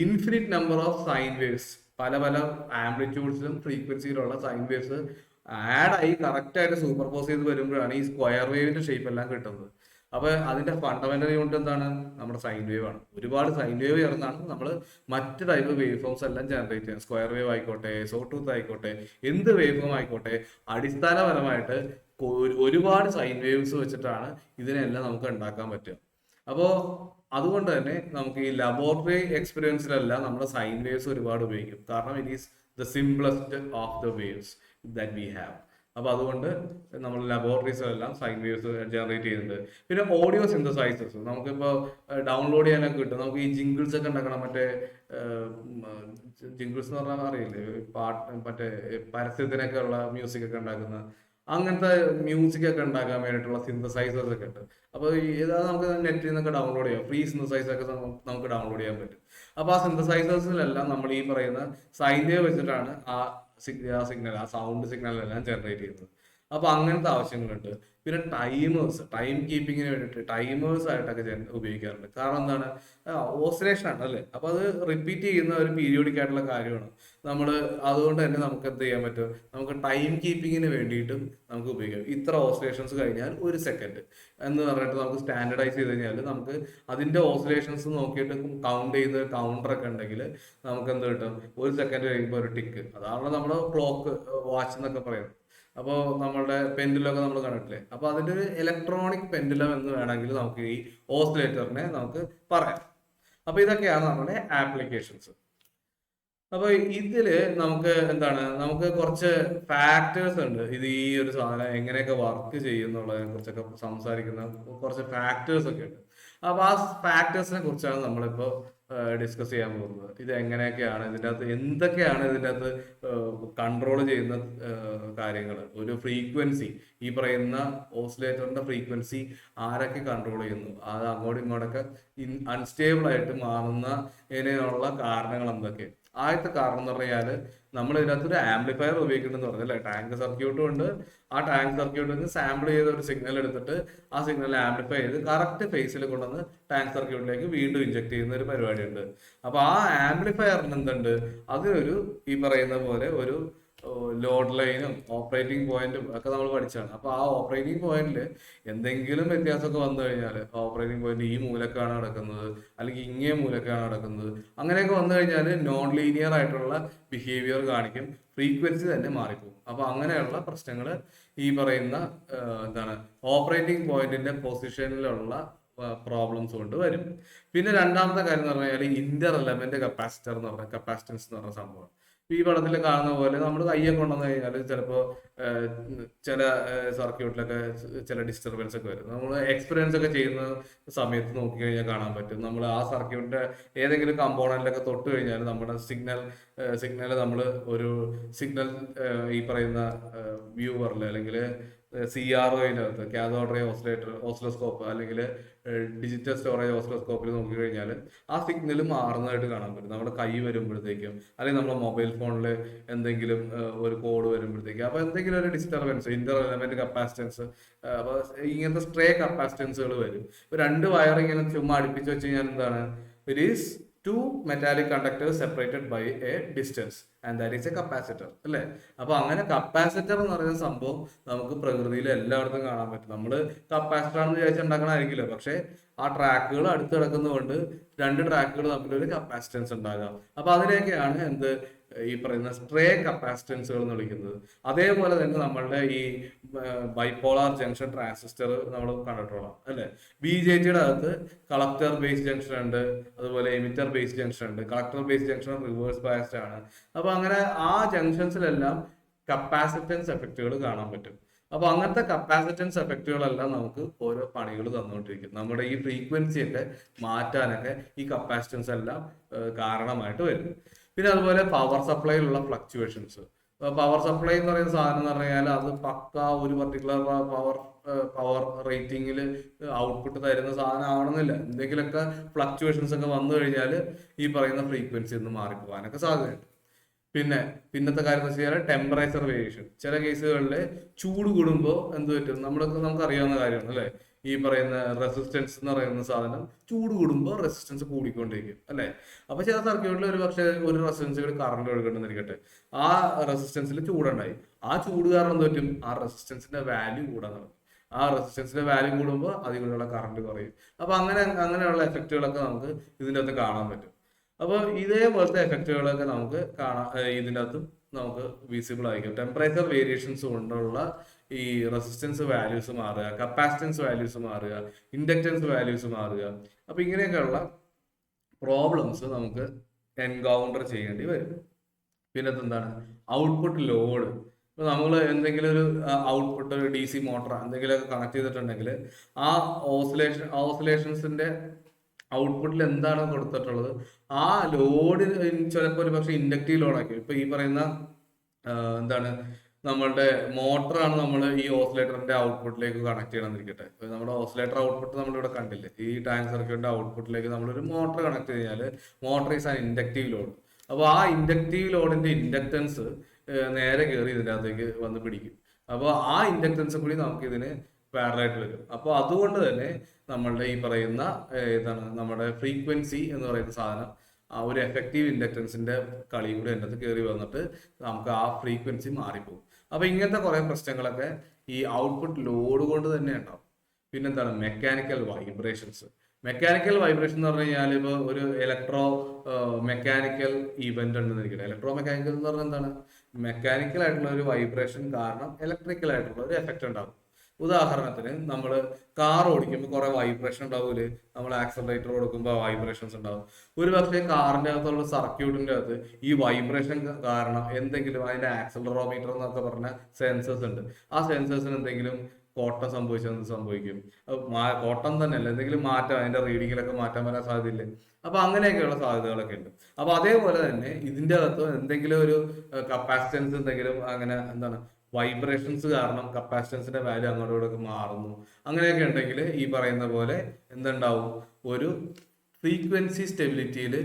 [SPEAKER 1] infinite number of sine waves, പല ആംപ്ലിറ്റ്യൂഡ്സിലും ഫ്രീക്വൻസിയിലുള്ള സൈൻ വേവ്സ് ആഡ് ആയി കറക്റ്റ് ആയിട്ട് സൂപ്പർപോസ് ചെയ്ത് വരുമ്പോഴാണ് ഈ സ്ക്വയർ വേവിന്റെ ഷേപ്പ് എല്ലാം കിട്ടുന്നത്. അപ്പൊ അതിന്റെ ഫണ്ടമെന്റൽ യൂണിറ്റ് എന്താണ്? നമ്മുടെ സൈൻ വേവ് ആണ്. ഒരുപാട് സൈൻ വേവ് ചേർന്നാണ് നമ്മൾ മറ്റ് ടൈപ്പ് വേവ് ഫോംസ് എല്ലാം ജനറേറ്റ് ചെയ്യുന്നത്. സ്ക്വയർ വേവ് ആയിക്കോട്ടെ, സോട്ടൂത്ത് ആയിക്കോട്ടെ, എന്ത് വേവ് ഫോം ആയിക്കോട്ടെ, അടിസ്ഥാനപരമായിട്ട് ഒരുപാട് സൈൻ വേവ്സ് വെച്ചിട്ടാണ് ഇതിനെല്ലാം നമുക്ക് ഉണ്ടാക്കാൻ പറ്റുക. അപ്പോൾ അതുകൊണ്ട് തന്നെ നമുക്ക് ഈ ലബോറട്ടറി എക്സ്പീരിയൻസിലെല്ലാം നമ്മുടെ സൈൻ വേവ്സ് ഒരുപാട് ഉപയോഗിക്കും. കാരണം it is the simplest of the waves that we have. അപ്പൊ അതുകൊണ്ട് നമ്മൾ ലബോറട്ടറീസിലെല്ലാം സൈൻ വേവ്സ് ജനറേറ്റ് ചെയ്യുന്നുണ്ട്. പിന്നെ ഓഡിയോ സിന്തസൈസേഴ്സ് നമുക്കിപ്പോൾ ഡൗൺലോഡ് ചെയ്യാനൊക്കെ കിട്ടും. നമുക്ക് ഈ ജിംഗിൾസ് ഒക്കെ ഉണ്ടാക്കണം. മറ്റേ ജിംഗിൾസ് എന്ന് പറഞ്ഞാൽ അറിയില്ലേ, മറ്റേ പരസ്യത്തിനൊക്കെ ഉള്ള മ്യൂസിക് ഒക്കെ ഉണ്ടാക്കുന്ന അങ്ങനത്തെ മ്യൂസിക് ഒക്കെ ഉണ്ടാക്കാൻ വേണ്ടിയിട്ടുള്ള സിന്തസൈസേഴ്സ് ഒക്കെ ഉണ്ട്. അപ്പോൾ ഇതാ നമുക്ക് നെറ്റിൽ നിന്നൊക്കെ ഡൗൺലോഡ് ചെയ്യാം. ഫ്രീ സിന്തസൈസർ ഒക്കെ നമുക്ക് ഡൗൺലോഡ് ചെയ്യാൻ പറ്റും. അപ്പോൾ ആ സിന്തസൈസേഴ്സിലെല്ലാം നമ്മൾ ഈ പറയുന്ന സൈൻ വേവ് വെച്ചിട്ടാണ് ആ സിഗ്നൽ, ആ സൗണ്ട് സിഗ്നലെല്ലാം ജനറേറ്റ് ചെയ്യുന്നത്. അപ്പോൾ അങ്ങനത്തെ ആവശ്യങ്ങളുണ്ട്. പിന്നെ ടൈം കീപ്പിങ്ങിന് വേണ്ടിയിട്ട് ടൈമേഴ്സ് ആയിട്ടൊക്കെ ഉപയോഗിക്കാറുണ്ട്. കാരണം എന്താണ്, ഓസിലേഷൻ ആണ് അല്ലേ. അപ്പോൾ അത് റിപ്പീറ്റ് ചെയ്യുന്ന ഒരു പീരിയോഡിക് ആയിട്ടുള്ള കാര്യമാണ്. നമ്മൾ അതുകൊണ്ട് തന്നെ നമുക്ക് എന്ത് ചെയ്യാൻ പറ്റും, നമുക്ക് ടൈം കീപ്പിങ്ങിന് വേണ്ടിയിട്ടും നമുക്ക് ഉപയോഗിക്കാം. ഇത്ര ഓസിലേഷൻസ് കഴിഞ്ഞാൽ 1 സെക്കൻഡ് എന്ന് പറഞ്ഞിട്ട് നമുക്ക് സ്റ്റാൻഡർഡൈസ് ചെയ്ത് കഴിഞ്ഞാൽ നമുക്ക് അതിന്റെ ഓസിലേഷൻസ് നോക്കിയിട്ട് കൗണ്ട് ചെയ്ത് കൗണ്ടറൊക്കെ ഉണ്ടെങ്കിൽ നമുക്ക് എന്ത് കിട്ടും, 1 സെക്കൻഡ് കഴിയുമ്പോൾ ഒരു ടിക്ക്. അതാണ് നമ്മുടെ ക്ലോക്ക്, വാച്ച് എന്നൊക്കെ പറയുന്നത്. അപ്പോൾ നമ്മളുടെ പെൻഡുലൊക്കെ നമ്മൾ കണ്ടിട്ടില്ലേ. അപ്പോൾ അതിൻ്റെ ഒരു ഇലക്ട്രോണിക് പെൻഡുലം എന്ന് വേണമെങ്കിൽ നമുക്ക് ഈ ഓസിലേറ്ററിനെ നമുക്ക് പറയാം. അപ്പോൾ ഇതൊക്കെയാണ് നമ്മുടെ ആപ്ലിക്കേഷൻസ്. അപ്പോൾ ഇതില് നമുക്ക് എന്താണ്, നമുക്ക് കുറച്ച് ഫാക്ടേഴ്സ് ഉണ്ട്. ഇത് ഈ ഒരു സാധനം എങ്ങനെയൊക്കെ വർക്ക് ചെയ്യുന്നുള്ളതിനെ കുറിച്ചൊക്കെ സംസാരിക്കുന്ന കുറച്ച് ഫാക്ടേഴ്സ് ഒക്കെ ഉണ്ട്. അപ്പോൾ ആ ഫാക്ടേഴ്സിനെ കുറിച്ചാണ് നമ്മളിപ്പോൾ ഡിസ്കസ് ചെയ്യാൻ പോകുന്നത്. ഇത് എങ്ങനെയൊക്കെയാണ്, ഇതിൻ്റെ അകത്ത് എന്തൊക്കെയാണ് ഇതിൻ്റെ അകത്ത് കൺട്രോൾ ചെയ്യുന്ന കാര്യങ്ങൾ. ഒരു ഫ്രീക്വൻസി, ഈ പറയുന്ന ഓസിലേറ്ററിന്റെ ഫ്രീക്വൻസി ആരൊക്കെ കൺട്രോൾ ചെയ്യുന്നു, അത് അങ്ങോട്ടും ഇങ്ങോട്ടൊക്കെ അൺസ്റ്റേബിൾ ആയിട്ട് മാറുന്ന ഇതിനുള്ള കാരണങ്ങൾ എന്തൊക്കെ. ആദ്യത്തെ കാരണം എന്ന് പറഞ്ഞാൽ നമ്മൾ ഇതിനകത്ത് ഒരു ആംപ്ലിഫയർ ഉപയോഗിക്കുന്നുണ്ടെന്ന് പറഞ്ഞല്ലേ. ടാങ്ക് സർക്യൂട്ടും ഉണ്ട്. ആ ടാങ്ക് സർക്യൂട്ടിൽ നിന്ന് സാമ്പിൾ ചെയ്ത ഒരു സിഗ്നൽ എടുത്തിട്ട് ആ സിഗ്നൽ ആംപ്ലിഫൈ ചെയ്ത് കറക്റ്റ് ഫേസിൽ കൊണ്ടുവന്ന് ടാങ്ക് സർക്യൂട്ടിലേക്ക് വീണ്ടും ഇഞ്ചക്ട് ചെയ്യുന്ന ഒരു പരിപാടിയുണ്ട്. അപ്പൊ ആ ആംപ്ലിഫയറിന് എന്തുണ്ട്, അതിനൊരു ഈ പറയുന്ന പോലെ ഒരു ലോഡ് ലൈനും ഓപ്പറേറ്റിംഗ് പോയിന്റും ഒക്കെ നമ്മൾ പഠിച്ചാണ്. അപ്പൊ ആ ഓപ്പറേറ്റിംഗ് പോയിന്റിൽ എന്തെങ്കിലും വ്യത്യാസമൊക്കെ വന്നു കഴിഞ്ഞാൽ, ഓപ്പറേറ്റിംഗ് പോയിന്റ് ഈ മൂലക്കാണ് നടക്കുന്നത് അല്ലെങ്കിൽ ഇങ്ങേ മൂലക്കാണ് നടക്കുന്നത്, അങ്ങനെയൊക്കെ വന്നു കഴിഞ്ഞാൽ നോൺ ലീനിയർ ആയിട്ടുള്ള ബിഹേവിയർ കാണിക്കും, ഫ്രീക്വൻസി തന്നെ മാറിപ്പോകും. അപ്പൊ അങ്ങനെയുള്ള പ്രശ്നങ്ങൾ ഈ പറയുന്ന എന്താണ് ഓപ്പറേറ്റിംഗ് പോയിന്റിന്റെ പൊസിഷനിലുള്ള പ്രോബ്ലംസ് കൊണ്ട് വരും. പിന്നെ രണ്ടാമത്തെ കാര്യം എന്ന് പറഞ്ഞാൽ ഇന്റർ എലമെന്റ് കപ്പാസിറ്റർ എന്ന് പറഞ്ഞ കപ്പാസിറ്റൻസ് എന്ന് പറഞ്ഞ സംഭവം. ഈ പടത്തിൽ കാണുന്ന പോലെ നമ്മൾ കയ്യെ കൊണ്ടുവന്നു കഴിഞ്ഞാൽ ചിലപ്പോൾ ചില സർക്യൂട്ടിലൊക്കെ ചില ഡിസ്റ്റർബൻസ് ഒക്കെ വരും. നമ്മൾ എക്സ്പീരിയൻസ് ഒക്കെ ചെയ്യുന്ന സമയത്ത് നോക്കി കഴിഞ്ഞാൽ കാണാൻ പറ്റും. നമ്മൾ ആ സർക്യൂട്ടിന്റെ ഏതെങ്കിലും കമ്പോണന്റിലൊക്കെ തൊട്ട് കഴിഞ്ഞാൽ നമ്മുടെ സിഗ്നൽ നമ്മൾ ഒരു സിഗ്നൽ ഈ പറയുന്ന വ്യൂവറിൽ അല്ലെങ്കിൽ CROയിനകത്ത് കാഥോഡ് റേ ഓസിലോസ്കോപ്പ് അല്ലെങ്കിൽ ഡിജിറ്റൽ സ്റ്റോറേജ് ഓസിലോസ്കോപ്പിൽ നോക്കി കഴിഞ്ഞാൽ ആ സിഗ്നൽ മാറുന്നതായിട്ട് കാണാൻ പറ്റും. നമ്മുടെ കൈ വരുമ്പോഴത്തേക്കും അല്ലെങ്കിൽ നമ്മുടെ മൊബൈൽ ഫോണിൽ എന്തെങ്കിലും ഒരു കോഡ് വരുമ്പോഴത്തേക്കും, അപ്പോൾ എന്തെങ്കിലും ഒരു ഡിസ്റ്റർബൻസ്, ഇന്റർ എലമെന്റ് കപ്പാസിറ്റൻസ്, അപ്പോൾ ഇങ്ങനത്തെ സ്ട്രേ കപ്പാസിറ്റൻസുകൾ വരും. ഇപ്പൊ 2 വയർ ഇങ്ങനെ ചുമ്മാ അടുപ്പിച്ച് വെച്ച് കഴിഞ്ഞാൽ എന്താണ്, it is 2 metallic conductors separated by a distance and that is a capacitor അല്ലേ. അപ്പൊ അങ്ങനെ കപ്പാസിറ്റർ എന്ന് പറയുന്ന സംഭവം നമുക്ക് പ്രകൃതിയിൽ എല്ലായിടത്തും കാണാൻ പറ്റും. നമ്മൾ കപ്പാസിറ്റർ ആണെന്ന് വിചാരിച്ചുണ്ടാക്കണമായിരിക്കില്ല, പക്ഷെ ആ ട്രാക്കുകൾ അടുത്ത് കിടക്കുന്നതുകൊണ്ട് 2 ട്രാക്കുകൾ തമ്മിലൊരു കപ്പാസിറ്റൻസ് ഉണ്ടാകാം. അപ്പൊ അതിനെയൊക്കെയാണ് എന്ത് ഈ പറയുന്ന സ്ട്രേ കപ്പാസിറ്റൻസുകൾ എന്ന് വിളിക്കുന്നത്. അതേപോലെ തന്നെ നമ്മളുടെ ഈ ബൈപോളാർ ജംഗ്ഷൻ ട്രാൻസിസ്റ്റർ നമ്മൾ കണ്ടിട്ടുള്ള അല്ലെ. BJTയുടെ അകത്ത് കളക്ടർ ബേസ് ജംഗ്ഷൻ ഉണ്ട്, അതുപോലെ എമിറ്റർ ബേസ് ജംഗ്ഷൻ ഉണ്ട്. Collector base junction reverse biased ആണ്. അപ്പൊ അങ്ങനെ ആ ജംഗ്ഷൻസിലെല്ലാം കപ്പാസിറ്റൻസ് എഫക്റ്റുകൾ കാണാൻ പറ്റും. അപ്പൊ അങ്ങനത്തെ കപ്പാസിറ്റൻസ് എഫക്റ്റുകളെല്ലാം നമുക്ക് ഓരോ പണികൾ തന്നുകൊണ്ടിരിക്കും. നമ്മുടെ ഈ ഫ്രീക്വൻസി ഒക്കെ മാറ്റാനൊക്കെ ഈ കപ്പാസിറ്റൻസ് എല്ലാം കാരണമായിട്ട് വരും. പിന്നെ അതുപോലെ പവർ സപ്ലൈയിലുള്ള ഫ്ലക്ച്വേഷൻസ്. പവർ സപ്ലൈ എന്ന് പറയുന്ന സാധനം എന്ന് പറഞ്ഞാൽ അത് പക്ക ഒരു പർട്ടിക്കുലർ പവർ റേറ്റിംഗിൽ ഔട്ട്പുട്ട് തരുന്ന സാധനം ആവണമെന്നില്ല. എന്തെങ്കിലുമൊക്കെ ഫ്ലക്ച്വേഷൻസ് ഒക്കെ വന്നു കഴിഞ്ഞാൽ ഈ പറയുന്ന ഫ്രീക്വൻസി ഒന്ന് മാറിപ്പോകാനൊക്കെ സാധ്യതയുണ്ട്. പിന്നത്തെ കാര്യം എന്ന് വെച്ചാൽ ടെമ്പറേച്ചർ വേരിയേഷൻ. ചില കേസുകളിൽ ചൂട് കൂടുമ്പോൾ എന്ത് പറ്റും, നമുക്ക് അറിയാവുന്ന കാര്യമാണ് അല്ലെ. ഈ പറയുന്ന റെസിസ്റ്റൻസ് എന്ന് പറയുന്ന സാധനം ചൂട് കൂടുമ്പോൾ റെസിസ്റ്റൻസ് കൂടിക്കൊണ്ടിരിക്കും അല്ലെ. അപ്പൊ ചില സർക്യൂട്ടിൽ ഒരു പക്ഷേ ഒരു റെസിസ്റ്റൻസിൽ കറണ്ട് ഒഴുകണമെന്നിരിക്കട്ടെ, ആ റെസിസ്റ്റൻസിൽ ചൂടുണ്ടായി. ആ ചൂട് കാരണം എന്ത് പറ്റും, ആ റെസിസ്റ്റൻസിന്റെ വാല്യൂ കൂടാൻ തുടങ്ങും. ആ റെസിസ്റ്റൻസിന്റെ വാല്യൂ കൂടുമ്പോൾ അതിൽ കൂടെയുള്ള കറണ്ട് കുറയും. അപ്പൊ അങ്ങനെയുള്ള എഫക്റ്റുകളൊക്കെ നമുക്ക് ഇതിൻ്റെ അകത്ത് കാണാൻ പറ്റും. അപ്പോൾ ഇതേപോലത്തെ എഫക്റ്റുകളൊക്കെ നമുക്ക് ഇതിൻ്റെ അകത്തും നമുക്ക് വിസിബിൾ ആയിരിക്കും. ടെമ്പറേച്ചർ വേരിയേഷൻസ് കൊണ്ടുള്ള ഈ റെസിസ്റ്റൻസ് വാല്യൂസ് മാറുക, കപ്പാസിറ്റൻസ് വാല്യൂസ് മാറുക, ഇൻഡക്റ്റൻസ് വാല്യൂസ് മാറുക. അപ്പൊ ഇങ്ങനെയൊക്കെയുള്ള പ്രോബ്ലംസ് നമുക്ക് എൻകൗണ്ടർ ചെയ്യേണ്ടി വരും. പിന്നെ എന്താണ് ഔട്ട്പുട്ട് ലോഡ്. ഇപ്പൊ നമ്മൾ എന്തെങ്കിലും ഒരു ഔട്ട്പുട്ട് ഒരു DC മോട്ടർ എന്തെങ്കിലുമൊക്കെ കണക്ട് ചെയ്തിട്ടുണ്ടെങ്കിൽ ആ ഓസിലേഷൻസിന്റെ ഔട്ട്പുട്ടിൽ എന്താണ് കൊടുത്തിട്ടുള്ളത്, ആ ലോഡ് ചിലപ്പോൾ ഒരു പക്ഷെ ഇൻഡക്റ്റീവ് ലോഡാക്കി. ഇപ്പൊ ഈ പറയുന്ന എന്താണ് നമ്മളുടെ മോട്ടറാണ് നമ്മൾ ഈ ഓസിലേറ്ററിന്റെ ഔട്ട്പുട്ടിലേക്ക് കണക്ട് ചെയ്യണമെന്നിരിക്കട്ടെ. നമ്മുടെ ഓസിലേറ്റർ ഔട്ട്പുട്ട് നമ്മളിവിടെ കണ്ടില്ലേ, ഈ ടാങ്ക് സർക്യൂട്ടിന്റെ ഔട്ട്പുട്ടിലേക്ക് നമ്മളൊരു മോട്ടർ കണക്ട് ചെയ്താൽ motor is an inductive load. അപ്പോൾ ആ ഇൻഡക്റ്റീവ് ലോഡിന്റെ ഇൻഡക്റ്റൻസ് നേരെ കയറി ഇതിൻ്റെ അകത്തേക്ക് വന്ന് പിടിക്കും. അപ്പോൾ ആ ഇൻഡക്റ്റൻസ് കൂടി നമുക്ക് ഇതിന് പാരലായിട്ട് വരും. അപ്പോൾ അതുകൊണ്ട് തന്നെ നമ്മളുടെ ഈ പറയുന്ന നമ്മുടെ ഫ്രീക്വൻസി എന്ന് പറയുന്ന സാധനം ആ ഒരു എഫക്റ്റീവ് ഇൻഡക്റ്റൻസിന്റെ കളി കൂടി അതിനകത്ത് കയറി വന്നിട്ട് നമുക്ക് ആ ഫ്രീക്വൻസി മാറിപ്പോകും. അപ്പൊ ഇങ്ങനത്തെ കുറെ പ്രശ്നങ്ങളൊക്കെ ഈ ഔട്ട്പുട്ട് ലോഡ് കൊണ്ട് തന്നെ ഉണ്ടാവും. പിന്നെന്താണ് മെക്കാനിക്കൽ വൈബ്രേഷൻസ്. മെക്കാനിക്കൽ വൈബ്രേഷൻ എന്ന് പറഞ്ഞു കഴിഞ്ഞാൽ ഇപ്പോൾ ഒരു മെക്കാനിക്കൽ ഇവന്റ് ഉണ്ടെന്നിരിക്കട്ടെ. ഇലക്ട്രോ മെക്കാനിക്കൽ എന്ന് പറഞ്ഞാൽ എന്താണ്? മെക്കാനിക്കൽ ആയിട്ടുള്ള ഒരു വൈബ്രേഷൻ കാരണം ഇലക്ട്രിക്കൽ ആയിട്ടുള്ള ഒരു എഫക്റ്റ് ഉണ്ടാകും. ഉദാഹരണത്തിന് നമ്മൾ കാർ ഓടിക്കുമ്പോൾ കുറെ വൈബ്രേഷൻ ഉണ്ടാവൂലേ, നമ്മൾ ആക്സലറേറ്റർ കൊടുക്കുമ്പോൾ വൈബ്രേഷൻസ് ഉണ്ടാവും. ഒരു പക്ഷേ കാറിന്റെ അകത്തുള്ള സർക്യൂട്ടിന്റെ അകത്ത് ഈ വൈബ്രേഷൻ കാരണം എന്തെങ്കിലും അതിന്റെ ആക്സലറോമീറ്റർ എന്നൊക്കെ പറഞ്ഞ സെൻസേഴ്സ് ഉണ്ട്. ആ സെൻസേഴ്സിന് എന്തെങ്കിലും കോട്ടം സംഭവിക്കും. കോട്ടം തന്നെയല്ല, എന്തെങ്കിലും മാറ്റം അതിന്റെ റീഡിങ്ങിലൊക്കെ മാറ്റാൻ വരാൻ സാധ്യതയില്ലേ? അപ്പൊ അങ്ങനെയൊക്കെയുള്ള സാധ്യതകളൊക്കെ ഉണ്ട്. അപ്പൊ അതേപോലെ തന്നെ ഇതിന്റെ അകത്ത് എന്തെങ്കിലും ഒരു കപ്പാസിറ്റൻസ് എന്തെങ്കിലും അങ്ങനെ വൈബ്രേഷൻസ് കാരണം കപ്പാസിറ്റൻസിന്റെ വാല്യൂ അങ്ങോട്ടും ഇങ്ങോട്ടൊക്കെ മാറുന്നു, അങ്ങനെയൊക്കെ ഉണ്ടെങ്കിൽ ഈ പറയുന്ന പോലെ എന്തുണ്ടാവും, ഒരു ഫ്രീക്വൻസി സ്റ്റെബിലിറ്റിയിൽ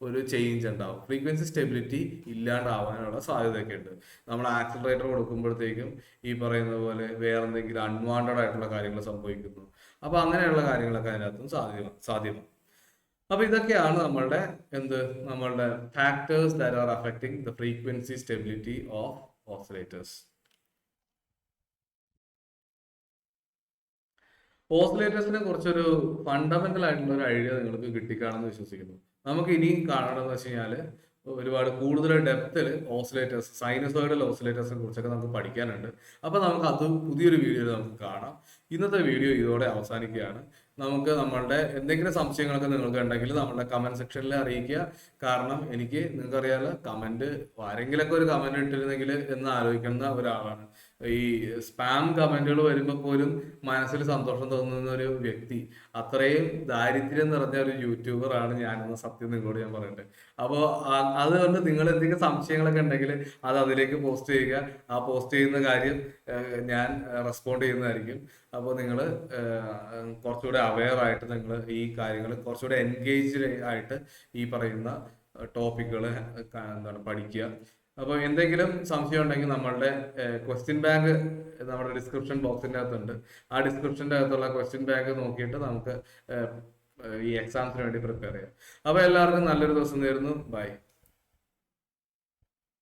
[SPEAKER 1] ഒരു ചേഞ്ച് ഉണ്ടാവും. ഫ്രീക്വൻസി സ്റ്റെബിലിറ്റി ഇല്ലാണ്ടാവാനുള്ള സാധ്യതയൊക്കെ ഉണ്ട്. നമ്മൾ ആക്സിലറേറ്റർ കൊടുക്കുമ്പോഴത്തേക്കും ഈ പറയുന്ന പോലെ വേറെ എന്തെങ്കിലും അൺവാണ്ടഡ് ആയിട്ടുള്ള കാര്യങ്ങൾ സംഭവിക്കുന്നു. അപ്പൊ അങ്ങനെയുള്ള കാര്യങ്ങളൊക്കെ അതിനകത്തും സാധ്യമാണ്. അപ്പൊ ഇതൊക്കെയാണ് നമ്മളുടെ factors that are affecting the frequency stability of oscillators. ഓസിലേറ്റേഴ്സിനെ കുറിച്ചൊരു ഫണ്ടമെന്റൽ ആയിട്ടുള്ള ഒരു ഐഡിയ നിങ്ങൾക്ക് കിട്ടിക്കാണെന്ന് വിശ്വസിക്കുന്നു. നമുക്ക് ഇനി കാണണമെന്ന് വെച്ച് കഴിഞ്ഞാല് ഒരുപാട് കൂടുതൽ ഡെപ്തിൽ ഓസിലേറ്റേഴ്സ്, സൈനസോയിഡൽ ഓസിലേറ്റേഴ്സിനെ കുറിച്ചൊക്കെ നമുക്ക് പഠിക്കാനുണ്ട്. അപ്പൊ നമുക്ക് അത് പുതിയൊരു വീഡിയോയിൽ നമുക്ക് കാണാം. ഇന്നത്തെ വീഡിയോ ഇതോടെ അവസാനിക്കുകയാണ്. നമുക്ക് നമ്മളുടെ എന്തെങ്കിലും സംശയങ്ങളൊക്കെ നിങ്ങൾക്ക് ഉണ്ടെങ്കിൽ നമ്മുടെ കമന്റ് സെക്ഷനിൽ അറിയിക്കുക. കാരണം നിങ്ങൾക്കറിയാലോ, ആരെങ്കിലൊക്കെ ഒരു കമന്റ് ഇട്ടിരുന്നെങ്കിൽ എന്ന് ആലോചിക്കുന്ന ഒരാളാണ്. ഈ സ്പാം കമന്റുകൾ വരുമ്പോൾ പോലും മനസ്സിൽ സന്തോഷം തോന്നുന്ന ഒരു വ്യക്തി, അത്രയും ദാരിദ്ര്യം നിറഞ്ഞ ഒരു യൂട്യൂബർ ആണ് ഞാനെന്ന സത്യം നിങ്ങളോട് ഞാൻ പറയട്ടെ. അപ്പോൾ അതുകൊണ്ട് നിങ്ങൾ എന്തെങ്കിലും സംശയങ്ങളൊക്കെ ഉണ്ടെങ്കിൽ അത് അതിലേക്ക് പോസ്റ്റ് ചെയ്യുക. ആ പോസ്റ്റ് ചെയ്യുന്ന കാര്യം ഞാൻ റെസ്പോണ്ട് ചെയ്യുന്നതായിരിക്കും. അപ്പോൾ നിങ്ങൾ കുറച്ചുകൂടെ അവെയർ ആയിട്ട് നിങ്ങൾ ഈ കാര്യങ്ങൾ കുറച്ചുകൂടെ എൻഗേജ്ഡ് ആയിട്ട് ഈ പറയുന്ന ടോപ്പിക്കുകൾ പഠിക്കുക. അപ്പോൾ എന്തെങ്കിലും സംശയം ഉണ്ടെങ്കിൽ നമ്മളുടെ ക്വസ്റ്റ്യൻ ബാങ്ക് നമ്മുടെ ഡിസ്ക്രിപ്ഷൻ ബോക്സിൻ്റെ അകത്തുണ്ട്. ആ ഡിസ്ക്രിപ്ഷൻ്റെ അകത്തുള്ള ക്വസ്റ്റ്യൻ ബാങ്ക് നോക്കിയിട്ട് നമുക്ക് ഈ എക്സാംസിന് വേണ്ടി പ്രിപ്പയർ ചെയ്യാം. അപ്പോൾ എല്ലാവർക്കും നല്ലൊരു ദിവസം നേരുന്നു. ബൈ.